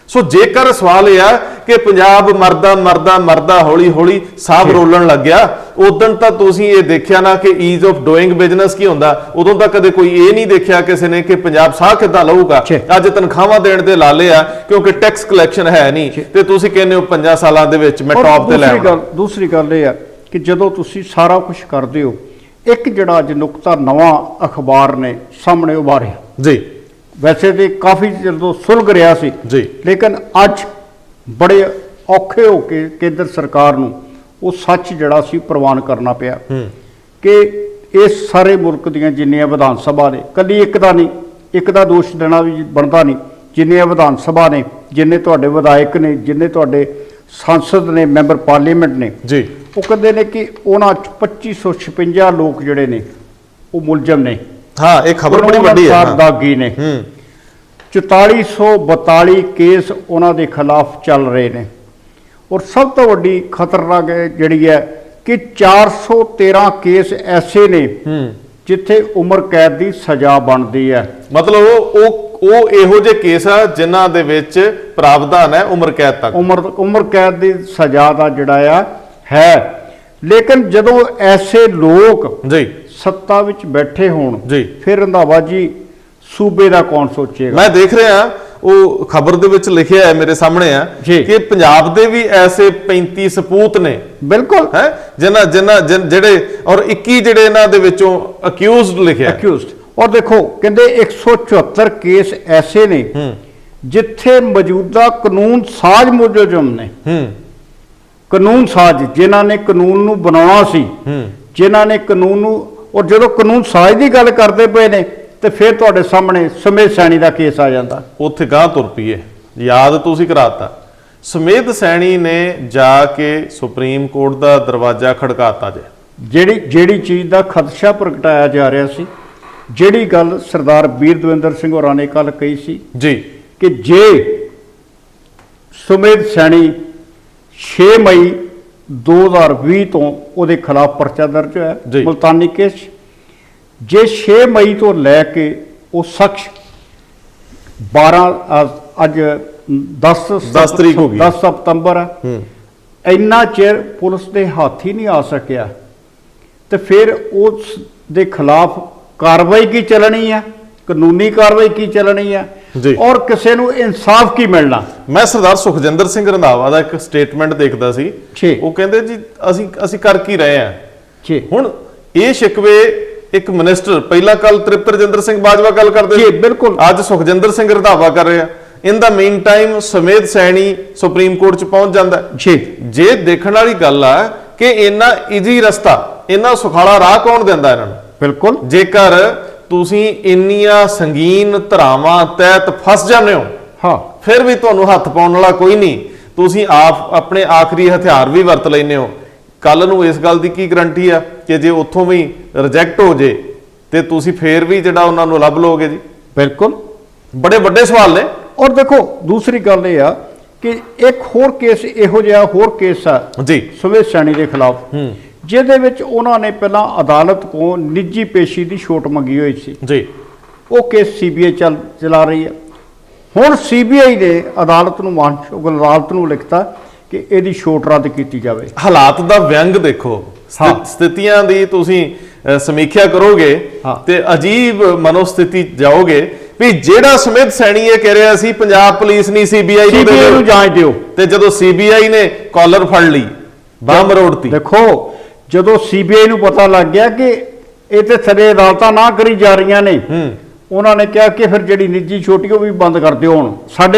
ਸੋ ਜੇਕਰ ਸਵਾਲ ਇਹ ਆ ਕਿ ਪੰਜਾਬ ਮਰਦਾ ਮਰਦਾ ਮਰਦਾ ਹੌਲੀ ਹੌਲੀ ਸਾਹ ਰੋਲਣ ਲੱਗਿਆ, ਉਦੋਂ ਤਾਂ ਤੁਸੀਂ ਇਹ ਦੇਖਿਆ ਨਾ ਕਿ ਈਜ਼ ਆਫ ਡੂਇੰਗ ਬਿਜ਼ਨਸ ਕੀ ਹੁੰਦਾ। ਉਦੋਂ ਤਾਂ ਕਦੇ ਕੋਈ ਇਹ ਨਹੀਂ ਦੇਖਿਆ ਕਿਸੇ ਨੇ ਕਿ ਪੰਜਾਬ ਸਾਹ ਕਿੱਦਾਂ ਲਊਗਾ। ਅੱਜ ਤਨਖਾਹਾਂ ਦੇਣ ਦੇ ਲਾਲੇ ਆ ਕਿਉਂਕਿ ਟੈਕਸ ਕਲੈਕਸ਼ਨ ਹੈ ਨਹੀਂ, ਤੇ ਤੁਸੀਂ ਕਹਿੰਦੇ ਹੋ 5 ਸਾਲਾਂ ਦੇ ਵਿੱਚ ਮੈਂ ਟੌਪ ਤੇ ਲੈ ਆਵਾਂ। ਦੂਸਰੀ ਗੱਲ ਇਹ ਆ ਕਿ ਜਦੋਂ ਤੁਸੀਂ ਸਾਰਾ ਕੁਝ ਕਰਦੇ ਹੋ, ਇੱਕ ਜਿਹੜਾ ਅੱਜ ਨੁਕਤਾ ਨਵਾਂ ਅਖਬਾਰ ਨੇ ਸਾਹਮਣੇ ਉਭਾਰਿਆ ਜੀ, ਵੈਸੇ ਤੇ ਕਾਫੀ ਚਿਰ ਤੋਂ ਸੁਲਗ ਰਿਹਾ ਸੀ ਜੀ, ਲੇਕਿਨ ਅੱਜ ਬੜੇ ਔਖੇ ਹੋ ਕੇ ਕੇਂਦਰ ਸਰਕਾਰ ਨੂੰ ਉਹ ਸੱਚ ਜਿਹੜਾ ਸੀ ਪ੍ਰਵਾਨ ਕਰਨਾ ਪਿਆ ਕਿ ਇਸ ਸਾਰੇ ਮੁਲਕ ਦੀਆਂ ਜਿੰਨੀਆਂ ਵਿਧਾਨ ਸਭਾ ਨੇ, ਕੱਲੀ ਇੱਕ ਦਾ ਨਹੀਂ, ਇੱਕ ਦਾ ਦੋਸ਼ ਦੇਣਾ ਵੀ ਬਣਦਾ ਨਹੀਂ, ਜਿੰਨੀਆਂ ਵਿਧਾਨ ਸਭਾ ਨੇ, ਜਿੰਨੇ ਤੁਹਾਡੇ ਵਿਧਾਇਕ ਨੇ, ਜਿੰਨੇ ਤੁਹਾਡੇ ਸੰਸਦ ਨੇ, ਮੈਂਬਰ ਪਾਰਲੀਮੈਂਟ ਨੇ ਜੀ, ਉਹ ਕਹਿੰਦੇ ਨੇ ਕਿ ਉਹਨਾਂ 2556 ਲੋਕ ਜਿਹੜੇ ਨੇ ਉਹ ਮੁਲਜ਼ਮ ਨੇ। ਹਾਂ, ਇਹ ਖਬਰ ਬੜੀ ਵੱਡੀ ਹੈ, ਦਾਗੀ ਨੇ। 4442 ਕੇਸ ਉਹਨਾਂ ਦੇ ਖਿਲਾਫ ਚੱਲ ਰਹੇ ਨੇ। ਔਰ ਸਭ ਤੋਂ ਵੱਡੀ ਖਤਰਨਾਕ ਜਿਹੜੀ ਹੈ ਕਿ 413 ਕੇਸ ਐਸੇ ਨੇ ਜਿੱਥੇ ਉਮਰ ਕੈਦ ਦੀ ਸਜ਼ਾ ਬਣਦੀ ਹੈ। ਮਤਲਬ ਉਹ ਇਹੋ ਜਿਹੇ ਕੇਸ ਆ ਜਿਨ੍ਹਾਂ ਦੇ ਵਿੱਚ ਪ੍ਰਾਵਧਾਨ ਹੈ ਉਮਰ ਕੈਦ ਤੱਕ, ਉਮਰ ਕੈਦ ਦੀ ਸਜ਼ਾ ਦਾ ਜਿਹੜਾ ਆ ਹੈ। ਲੇਕਿਨ ਜਦੋਂ ਐਸੇ ਲੋਕ ਜੀ ਸੱਤਾ ਵਿੱਚ ਬੈਠੇ ਹੋਣ ਜੀ, ਫਿਰ ਰੰਧਾਵਾ ਜੀ ਸੂਬੇ ਦਾ ਕੌਣ ਸੋਚੇਗਾ? ਮੈਂ ਦੇਖ ਰਿਹਾ ਉਹ ਖਬਰ ਦੇ ਵਿੱਚ ਲਿਖਿਆ ਹੈ ਮੇਰੇ ਸਾਹਮਣੇ ਆ ਕਿ ਪੰਜਾਬ ਦੇ ਵੀ ਐਸੇ 35 ਸਪੂਤ ਨੇ, ਬਿਲਕੁਲ ਹੈ, ਜਿਹੜੇ ਔਰ 21 ਜਿਹੜੇ ਇਹਨਾਂ ਦੇ ਵਿੱਚੋਂ ਅਕਿਊਜ਼ਡ ਲਿਖਿਆ, ਅਕਿਊਜ਼ਡ। ਔਰ ਦੇਖੋ ਕਹਿੰਦੇ 174 ਕੇਸ ਐਸੇ ਨੇ ਜਿੱਥੇ ਮੌਜੂਦਾ ਕਾਨੂੰਨ ਸਾਜ਼ ਮੁਲਜ਼ਮ ਨੇ, ਕਾਨੂੰਨ ਸਾਜ਼ ਜਿਨ੍ਹਾਂ ਨੇ ਕਾਨੂੰਨ ਨੂੰ ਬਣਾਉਣਾ ਸੀ, ਜਿਨ੍ਹਾਂ ਨੇ ਕਾਨੂੰਨ ਨੂੰ, ਔਰ ਜਦੋਂ ਕਾਨੂੰਨ ਸਾਜ਼ ਦੀ ਗੱਲ ਕਰਦੇ ਪਏ ਨੇ ਤੇ ਫਿਰ ਤੁਹਾਡੇ ਸਾਹਮਣੇ ਸੁਮੇਧ ਸੈਣੀ ਦਾ ਕੇਸ ਆ ਜਾਂਦਾ। ਉੱਥੇ ਗਾਂ ਤੁਰ ਪਈਏ, ਯਾਦ ਤੁਸੀਂ ਕਰਾਤਾ। ਸੁਮੇਧ ਸੈਣੀ ਨੇ ਜਾ ਕੇ ਸੁਪਰੀਮ ਕੋਰਟ ਦਾ ਦਰਵਾਜ਼ਾ ਖੜਕਾਤਾ ਜਿਹੜੀ ਚੀਜ਼ ਦਾ ਖਦਸ਼ਾ ਪ੍ਰਗਟਾਇਆ ਜਾ ਰਿਹਾ ਸੀ, ਜਿਹੜੀ ਗੱਲ ਸਰਦਾਰ ਵੀਰ ਦਵਿੰਦਰ ਸਿੰਘ ਹੋਰਾਂ ਨੇ ਕੱਲ ਕਹੀ ਸੀ ਜੀ ਕਿ ਜੇ ਸੁਮੇਧ ਸੈਣੀ 6 ਮਈ 2020 ਤੋਂ ਉਹਦੇ ਖਿਲਾਫ ਪਰਚਾ ਦਰਜ ਹੋਇਆ ਮੁਲਤਾਨੀ ਕੇਸ, ਜੇ 6 ਮਈ ਤੋਂ ਲੈ ਕੇ ਉਹ ਸ਼ਖਸ 12 ਅੱਜ 10 ਤਰੀਕ ਹੋ ਗਈ, 10 ਸਤੰਬਰ ਆ, ਇੰਨਾ ਚਿਰ ਪੁਲਿਸ ਦੇ ਹੱਥ ਹੀ ਨਹੀਂ ਆ ਸਕਿਆ, ਤੇ ਫਿਰ ਉਸ ਦੇ ਖਿਲਾਫ ਕਾਰਵਾਈ ਕੀ ਚੱਲਣੀ ਆ, ਕਾਨੂੰਨੀ ਕਾਰਵਾਈ ਕੀ ਚੱਲਣੀ ਆ, ਔਰ ਕਿਸੇ ਨੂੰ ਇਨਸਾਫ ਕੀ ਮਿਲਣਾ? ਮੈਂ ਸਰਦਾਰ ਸੁਖਜਿੰਦਰ ਸਿੰਘ ਰੰਧਾਵਾ ਦਾ ਇੱਕ ਸਟੇਟਮੈਂਟ ਦੇਖਦਾ ਸੀ, ਉਹ ਕਹਿੰਦੇ ਜੀ ਅਸੀਂ ਕਰ ਕੀ ਰਹੇ ਆ ਹੁਣ। ਇਹ ਸ਼ਿਕਵੇ ਇੱਕ ਮਿਨਿਸਟਰ, ਪਹਿਲਾਂ ਕੱਲ ਤ੍ਰਿਪਤ ਰਜਿੰਦਰ ਸਿੰਘ ਬਾਜਵਾ ਗੱਲ ਕਰਦੇ ਸੀ, ਬਿਲਕੁਲ ਅੱਜ ਸੁਖਜਿੰਦਰ ਸਿੰਘ ਰੰਧਾਵਾ ਕਰ ਰਿਹਾ। In the meantime Sumedh Saini supreme court ਚ ਪਹੁੰਚ ਜਾਂਦਾ ਜੇ ਦੇਖਣ ਵਾਲੀ ਗੱਲ ਆ ਕਿ ਇੰਨਾ ਈਜ਼ੀ ਰਸਤਾ, ਇੰਨਾ ਸੁਖਾਲਾ ਰਾਹ ਕੌਣ ਦਿੰਦਾ ਇਹਨਾਂ ਨੂੰ? ਬਿਲਕੁਲ, ਜੇਕਰ ਤੁਸੀਂ ਇੰਨੀਆਂ ਸੰਗੀਨ ਧਾਰਾਵਾਂ ਤਹਿਤ ਫਸ ਜਾਂਦੇ ਹੋ, ਹਾਂ, ਫਿਰ ਵੀ ਤੁਹਾਨੂੰ ਹੱਥ ਪਾਉਣ ਵਾਲਾ ਕੋਈ ਨਹੀਂ, ਤੁਸੀਂ ਆਪ ਆਪਣੇ ਆਖਰੀ ਹਥਿਆਰ ਵੀ ਵਰਤ ਲੈਂਦੇ ਹੋ। ਕੱਲ ਨੂੰ ਇਸ ਗੱਲ ਦੀ ਕੀ ਗਰੰਟੀ ਆ ਕਿ ਜੇ ਉੱਥੋਂ ਵੀ ਰਿਜੈਕਟ ਹੋ ਜੇ ਤੇ ਤੁਸੀਂ ਫੇਰ ਵੀ ਜਿਹੜਾ ਉਹਨਾਂ ਨੂੰ ਲੱਭ ਲਓਗੇ ਜੀ? ਬਿਲਕੁਲ, ਬੜੇ ਵੱਡੇ ਸਵਾਲ ਨੇ। ਔਰ ਦੇਖੋ ਦੂਸਰੀ ਗੱਲ ਇਹ ਆ ਕਿ ਇੱਕ ਹੋਰ ਕੇਸ ਇਹੋ ਜਿਹਾ ਹੋਰ ਕੇਸ ਆ ਜੀ ਸੁਮੇਧ ਸੈਣੀ ਦੇ ਖਿਲਾਫ, ਜਿਹਦੇ ਵਿੱਚ ਉਹਨਾਂ ਨੇ ਪਹਿਲਾਂ ਅਦਾਲਤ ਕੋਲ ਨਿੱਜੀ ਪੇਸ਼ੀ ਦੀ ਛੋਟ ਮੰਗੀ ਹੋਈ ਸੀ ਜੀ। ਉਹ ਕੇਸ ਸੀਬੀਆਈ ਚਲਾ ਰਹੀ ਹੈ। ਹੁਣ ਸੀਬੀਆਈ ਨੇ ਅਦਾਲਤ ਨੂੰ ਮਾਨਯੋਗ ਅਦਾਲਤ ਨੂੰ ਲਿਖਤਾ ਕਿ ਇਹਦੀ ਛੋਟ ਰੱਦ ਕੀਤੀ ਜਾਵੇ। ਹਾਲਾਤ ਦਾ ਵਿਅੰਗ ਦੇਖੋ, ਸਥਿਤੀਆਂ ਦੀ ਤੁਸੀਂ ਸਮੀਖਿਆ ਕਰੋਗੇ ਤੇ ਅਜੀਬ ਮਨੋਸਥਿਤੀ ਜਾਓਗੇ ਵੀ ਜਿਹੜਾ ਸੁਮੇਧ ਸੈਣੀ ਇਹ ਕਹਿ ਰਿਹਾ ਸੀ ਪੰਜਾਬ ਪੁਲਿਸ ਨਹੀਂ ਸੀਬੀਆਈ ਨੂੰ ਜਾਂਚ ਦਿਓ, ਤੇ ਜਦੋਂ ਸੀਬੀਆਈ ਨੇ ਕਾਲਰ ਫੜ ਲਈ, ਬਾਂਹ ਮਰੋੜਤੀ। ਦੇਖੋ ਜਦੋਂ ਸੀਬੀਆਈ ਨੂੰ ਪਤਾ ਲੱਗ ਗਿਆ ਕਿ ਇਹ ਤੇ ਥੱਲੇ ਅਦਾਲਤਾਂ ਨਾ ਕਰੀ ਜਾ ਰਹੀਆਂ ਨੇ, ਉਹਨਾਂ ਨੇ ਕਿਹਾ ਕਿ ਫਿਰ ਜਿਹੜੀ ਨਿੱਜੀ ਛੋਟੀ ਉਹ ਵੀ ਬੰਦ ਕਰ ਦਿਓ, ਹੁਣ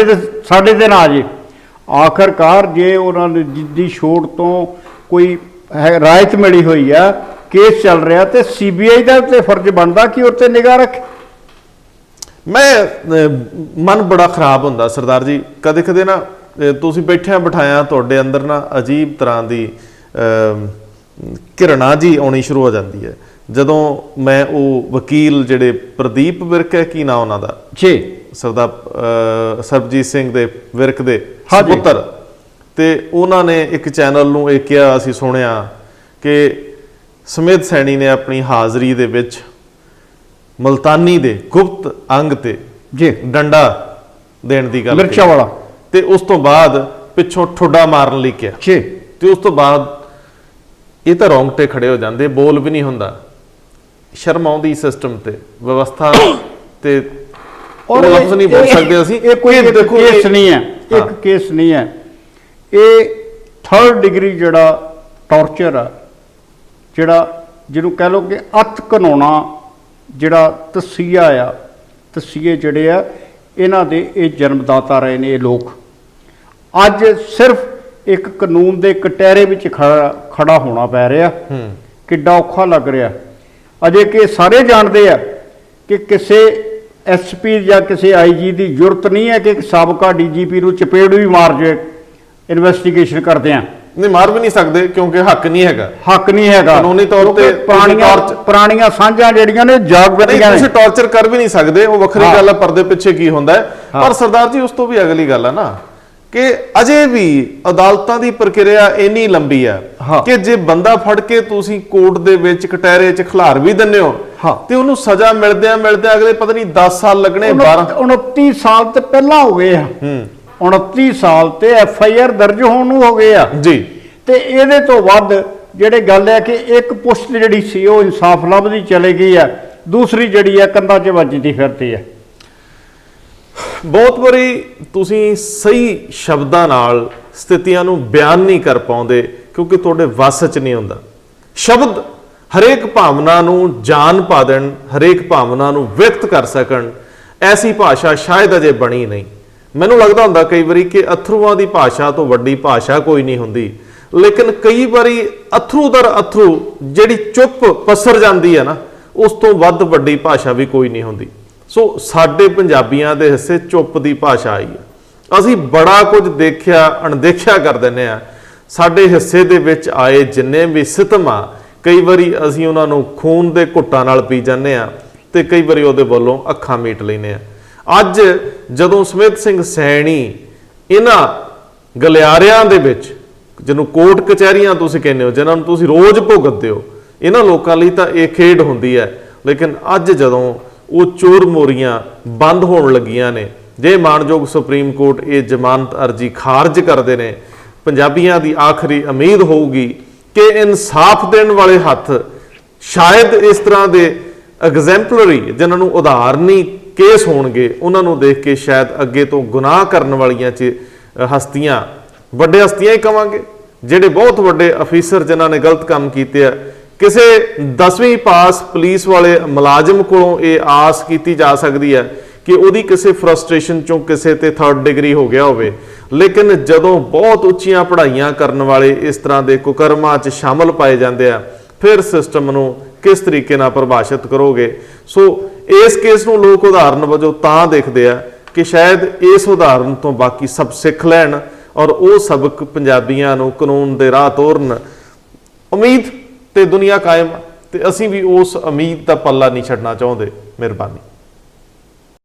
ਸਾਡੇ ਤੇ ਨਾ ਜੇ। ਆਖਰਕਾਰ ਜੇ ਉਹਨਾਂ ਨੂੰ ਨਿੱਜੀ ਛੋਟ ਤੋਂ ਕੋਈ ਰਾਇਤ ਮਿਲੀ ਹੋਈ ਆ, ਕੇਸ ਚੱਲ ਰਿਹਾ, ਤੇ ਸੀਬੀਆਈ ਦਾ ਤੇ ਫਰਜ਼ ਬਣਦਾ ਕਿ ਉਹ ਤੇ ਨਿਗਾਹ ਰੱਖੇ। ਮੈਂ ਮਨ ਬੜਾ ਖਰਾਬ ਹੁੰਦਾ ਸਰਦਾਰ ਜੀ, ਕਦੇ ਕਦੇ ਨਾ ਤੁਸੀਂ ਬੈਠਿਆਂ ਬਿਠਾਇਆ ਤੁਹਾਡੇ ਅੰਦਰ ਨਾ ਅਜੀਬ ਤਰ੍ਹਾਂ ਦੀ ਘਿਰਣਾ ਜੀ ਆਉਣੀ ਸ਼ੁਰੂ ਹੋ ਜਾਂਦੀ ਹੈ ਜਦੋਂ ਮੈਂ ਉਹ ਵਕੀਲ ਜਿਹੜੇ ਪ੍ਰਦੀਪ ਵਿਰਕ ਹੈ, ਕੀ ਨਾਂ ਉਹਨਾਂ ਦਾ ਜੀ, ਸਰਦਾਰ ਸਰਬਜੀਤ ਸਿੰਘ ਦੇ ਵਿਰਕ ਦੇ ਸੁਪੁੱਤਰ, ਤੇ ਉਹਨਾਂ ਨੇ ਇੱਕ ਚੈਨਲ ਨੂੰ ਇਹ ਕਿਹਾ, ਅਸੀਂ ਸੁਣਿਆ ਕਿ ਸੁਮੇਧ ਸੈਣੀ ਨੇ ਆਪਣੀ ਹਾਜ਼ਰੀ ਦੇ ਵਿੱਚ ਮਲਤਾਨੀ ਦੇ ਗੁਪਤ ਅੰਗ ਤੇ ਜੀ ਡੰਡਾ ਦੇਣ ਦੀ ਗੱਲ ਮਿਰਚਾ ਵਾਲਾ, ਤੇ ਉਸ ਤੋਂ ਬਾਅਦ ਪਿੱਛੋਂ ਠੁੱਡਾ ਮਾਰਨ ਲਈ ਕਿਹਾ ਜੀ, ਤੇ ਉਸ ਤੋਂ ਬਾਅਦ ਇਹ ਤਾਂ ਰੌਂਗਟੇ ਖੜੇ ਹੋ ਜਾਂਦੇ, ਬੋਲ ਵੀ ਨਹੀਂ ਹੁੰਦਾ, ਸ਼ਰਮ ਆਉਂਦੀ ਸਿਸਟਮ ਤੇ, ਵਿਵਸਥਾ ਤੇ, ਔਰ ਲਫ਼ਜ਼ ਨਹੀਂ ਬੋਲ ਸਕਦੇ ਅਸੀਂ। ਇਹ ਕੋਈ ਕੇਸ ਨਹੀਂ ਹੈ, ਇੱਕ ਕੇਸ ਨਹੀਂ ਹੈ, ਇਹ 3rd ਡਿਗਰੀ ਜਿਹੜਾ ਟੌਰਚਰ ਆ, ਜਿਹੜਾ ਜਿਹਨੂੰ ਕਹਿ ਲਓ ਕਿ ਅੱਤ ਘਨਾਉਣਾ, ਜਿਹੜਾ ਤਸੀਹਾ ਆ, ਤਸੀਹੇ ਜਿਹੜੇ ਆ ਇਹਨਾਂ ਦੇ ਇਹ ਜਨਮਦਾਤਾ ਰਹੇ ਨੇ ਇਹ ਲੋਕ। ਅੱਜ ਸਿਰਫ ਇੱਕ ਕਾਨੂੰਨ ਦੇ ਕਟਹਿਰੇ ਵਿੱਚ ਖੜਾ ਹੋਣਾ ਪੈ ਰਿਹਾ, ਕਿੱਡਾ ਔਖਾ ਲੱਗ ਰਿਹਾ। ਅਜੇ ਕਿ ਸਾਰੇ ਜਾਣਦੇ ਆ ਕਿ ਕਿਸੇ ਐਸਪੀ ਜਾਂ ਕਿਸੇ ਆਈਜੀ ਦੀ ਜ਼ਰੂਰਤ ਨਹੀਂ ਹੈ ਕਿ ਇੱਕ ਸਾਬਕਾ ਡੀਜੀਪੀ ਨੂੰ ਚਪੇੜ ਵੀ ਮਾਰ ਜੇ ਇਨਵੈਸਟੀਗੇਸ਼ਨ ਕਰਦੇ ਆ। ਨਹੀਂ, ਮਾਰ ਵੀ ਨਹੀਂ ਸਕਦੇ ਕਿਉਂਕਿ ਹੱਕ ਨਹੀਂ ਹੈਗਾ, ਹੱਕ ਨਹੀਂ ਹੈਗਾ ਕਾਨੂੰਨੀ ਤੌਰ ਤੇ। ਪੁਰਾਣੀਆਂ ਸਾਂਝਾਂ ਜਿਹੜੀਆਂ ਨੇ ਜਾਗ ਬੈਠੀਆਂ ਨੇ, ਤੁਸੀਂ ਟੌਰਚਰ ਕਰ ਵੀ ਨਹੀਂ ਸਕਦੇ, ਉਹ ਵੱਖਰੀ ਗੱਲ ਹੈ, ਪਰਦੇ ਪਿੱਛੇ ਕੀ ਹੁੰਦਾ ਹੈ। ਪਰ ਸਰਦਾਰ ਜੀ ਉਸ ਤੋਂ ਵੀ ਅਗਲੀ ਗੱਲ ਹੈ ਨਾ ਕਿ ਅਜੇ ਵੀ ਅਦਾਲਤਾਂ ਦੀ ਪ੍ਰਕਿਰਿਆ ਇੰਨੀ ਲੰਬੀ ਆ ਕਿ ਜੇ ਬੰਦਾ ਫੜ ਕੇ ਤੁਸੀਂ ਕੋਰਟ ਦੇ ਵਿੱਚ ਕਟਹਿਰੇ 'ਚ ਖਿਲਾਰ ਵੀ ਦਿੰਦੇ ਹੋ ਤੇ ਉਹਨੂੰ ਸਜ਼ਾ ਮਿਲਦਿਆਂ ਅਗਲੇ ਪਤਾ ਨਹੀਂ 10 ਸਾਲ ਲੱਗਣੇ, 29 ਸਾਲ ਤੇ ਪਹਿਲਾਂ ਹੋ ਗਏ ਆ, 29 ਸਾਲ ਤੇ FIR ਦਰਜ ਹੋਣ ਨੂੰ ਹੋ ਗਏ ਆ ਜੀ। ਤੇ ਇਹਦੇ ਤੋਂ ਵੱਧ ਜਿਹੜੇ ਗੱਲ ਹੈ ਕਿ ਇੱਕ ਪੁਸ਼ਤ ਜਿਹੜੀ ਸੀ ਉਹ ਇਨਸਾਫ ਲੱਭਦੀ ਚਲੇ ਗਈ ਆ, ਦੂਸਰੀ ਜਿਹੜੀ ਆ ਕੰਧਾਂ 'ਚ ਵੱਜਦੀ ਫਿਰਦੀ ਆ। ਬਹੁਤ ਵਾਰੀ ਤੁਸੀਂ ਸਹੀ ਸ਼ਬਦਾਂ ਨਾਲ ਸਥਿਤੀਆਂ ਨੂੰ ਬਿਆਨ ਨਹੀਂ ਕਰ ਪਾਉਂਦੇ ਕਿਉਂਕਿ ਤੁਹਾਡੇ ਵੱਸ 'ਚ ਨਹੀਂ ਹੁੰਦਾ। ਸ਼ਬਦ ਹਰੇਕ ਭਾਵਨਾ ਨੂੰ ਜਾਨ ਪਾ ਦੇਣ, ਹਰੇਕ ਭਾਵਨਾ ਨੂੰ ਵਿਅਕਤ ਕਰ ਸਕਣ, ਐਸੀ ਭਾਸ਼ਾ ਸ਼ਾਇਦ ਅਜੇ ਬਣੀ ਨਹੀਂ। ਮੈਨੂੰ ਲੱਗਦਾ ਹੁੰਦਾ ਕਈ ਵਾਰੀ ਕਿ ਅਥਰੂਆਂ ਦੀ ਭਾਸ਼ਾ ਤੋਂ ਵੱਡੀ ਭਾਸ਼ਾ ਕੋਈ ਨਹੀਂ ਹੁੰਦੀ, ਲੇਕਿਨ ਕਈ ਵਾਰੀ ਅਥਰੂ ਦਰ ਅਥਰੂ ਜਿਹੜੀ ਚੁੱਪ ਪਸਰ ਜਾਂਦੀ ਹੈ ਨਾ, ਉਸ ਤੋਂ ਵੱਧ ਵੱਡੀ ਭਾਸ਼ਾ ਵੀ ਕੋਈ ਨਹੀਂ ਹੁੰਦੀ। ਸੋ ਸਾਡੇ ਪੰਜਾਬੀਆਂ ਦੇ ਹਿੱਸੇ ਚੁੱਪ ਦੀ ਭਾਸ਼ਾ ਆਈ ਹੈ। ਅਸੀਂ ਬੜਾ ਕੁਝ ਦੇਖਿਆ, ਅਣਦੇਖਿਆ ਕਰ ਦਿੰਦੇ ਆ। ਸਾਡੇ ਹਿੱਸੇ ਦੇ ਵਿੱਚ ਆਏ ਜਿੰਨੇ ਵੀ ਸਿਤਮ ਆ, ਕਈ ਵਾਰੀ ਅਸੀਂ ਉਹਨਾਂ ਨੂੰ ਖੂਨ ਦੇ ਘੁੱਟਾਂ ਨਾਲ ਪੀ ਜਾਂਦੇ ਆ ਤੇ ਕਈ ਵਾਰੀ ਉਹਦੇ ਵੱਲੋਂ ਅੱਖਾਂ ਮੀਟ ਲੈਂਦੇ ਆ। ਅੱਜ ਜਦੋਂ ਸੁਮੇਧ ਸਿੰਘ ਸੈਣੀ ਇਹਨਾਂ ਗਲਿਆਰਿਆਂ ਦੇ ਵਿੱਚ, ਜਿਹਨੂੰ ਕੋਰਟ ਕਚਹਿਰੀਆਂ ਤੁਸੀਂ ਕਹਿੰਦੇ ਹੋ, ਜਿਨ੍ਹਾਂ ਨੂੰ ਤੁਸੀਂ ਰੋਜ਼ ਭੁਗਤਦੇ ਹੋ, ਇਹਨਾਂ ਲੋਕਾਂ ਲਈ ਤਾਂ ਇਹ ਖੇਡ ਹੁੰਦੀ ਹੈ। ਲੇਕਿਨ ਅੱਜ ਜਦੋਂ ਉਹ ਚੋਰ ਮੋਰੀਆਂ ਬੰਦ ਹੋਣ ਲੱਗੀਆਂ ਨੇ, ਜੇ ਮਾਣਯੋਗ ਸੁਪਰੀਮ ਕੋਰਟ ਇਹ ਜ਼ਮਾਨਤ ਅਰਜੀ ਖਾਰਜ ਕਰਦੇ ਨੇ, ਪੰਜਾਬੀਆਂ ਦੀ ਆਖਰੀ ਉਮੀਦ ਹੋਊਗੀ ਕਿ ਇਨਸਾਫ ਦੇਣ ਵਾਲੇ ਹੱਥ ਸ਼ਾਇਦ ਇਸ ਤਰ੍ਹਾਂ ਦੇ ਐਗਜ਼ੈਂਪਲਰੀ, ਜਿਨ੍ਹਾਂ ਨੂੰ ਉਦਾਹਰਣੀ ਕੇਸ ਹੋਣਗੇ, ਉਹਨਾਂ ਨੂੰ ਦੇਖ ਕੇ ਸ਼ਾਇਦ ਅੱਗੇ ਤੋਂ ਗੁਨਾਹ ਕਰਨ ਵਾਲੀਆਂ ਹਸਤੀਆਂ, ਵੱਡੇ ਹਸਤੀਆਂ ਹੀ ਕਵਾਂਗੇ, ਜਿਹੜੇ ਬਹੁਤ ਵੱਡੇ ਅਫੀਸਰ ਜਿਨ੍ਹਾਂ ਨੇ ਗਲਤ ਕੰਮ ਕੀਤੇ ਆ, ਕਿਸੇ 10ਵੀਂ ਪਾਸ ਪੁਲਿਸ ਵਾਲੇ ਮੁਲਾਜ਼ਮ ਕੋਲੋਂ ਇਹ ਆਸ ਕੀਤੀ ਜਾ ਸਕਦੀ ਹੈ ਕਿ ਉਹਦੀ ਕਿਸੇ ਫਰਸਟ੍ਰੇਸ਼ਨ ਚੋਂ ਕਿਸੇ ਤੇ 3rd ਡਿਗਰੀ ਹੋ ਗਿਆ ਹੋਵੇ। ਲੇਕਿਨ ਜਦੋਂ ਬਹੁਤ ਉੱਚੀਆਂ ਪੜ੍ਹਾਈਆਂ ਕਰਨ ਵਾਲੇ ਇਸ ਤਰ੍ਹਾਂ ਦੇ ਕੁਕਰਮਾਂ 'ਚ ਸ਼ਾਮਲ ਪਾਏ ਜਾਂਦੇ ਆ, ਫਿਰ ਸਿਸਟਮ ਨੂੰ ਕਿਸ ਤਰੀਕੇ ਨਾਲ ਪਰਿਭਾਸ਼ਿਤ ਕਰੋਗੇ। ਸੋ ਇਸ ਕੇਸ ਨੂੰ ਲੋਕ ਉਦਾਹਰਨ ਵਜੋਂ ਤਾਂ ਦੇਖਦੇ ਆ ਕਿ ਸ਼ਾਇਦ ਇਸ ਉਦਾਹਰਨ ਤੋਂ ਬਾਕੀ ਸਭ ਸਿੱਖ ਲੈਣ ਔਰ ਉਹ ਸਬਕ ਪੰਜਾਬੀਆਂ ਨੂੰ ਕਾਨੂੰਨ ਦੇ ਰਾਹ ਤੋਰਨ। ਉਮੀਦ ਤੇ ਦੁਨੀਆ ਕਾਇਮ, ਤੇ ਅਸੀਂ ਵੀ ਉਸ ਉਮੀਦ ਦਾ ਪੱਲਾ ਨਹੀਂ ਛੱਡਣਾ ਚਾਹੁੰਦੇ। ਮਿਹਰਬਾਨੀ।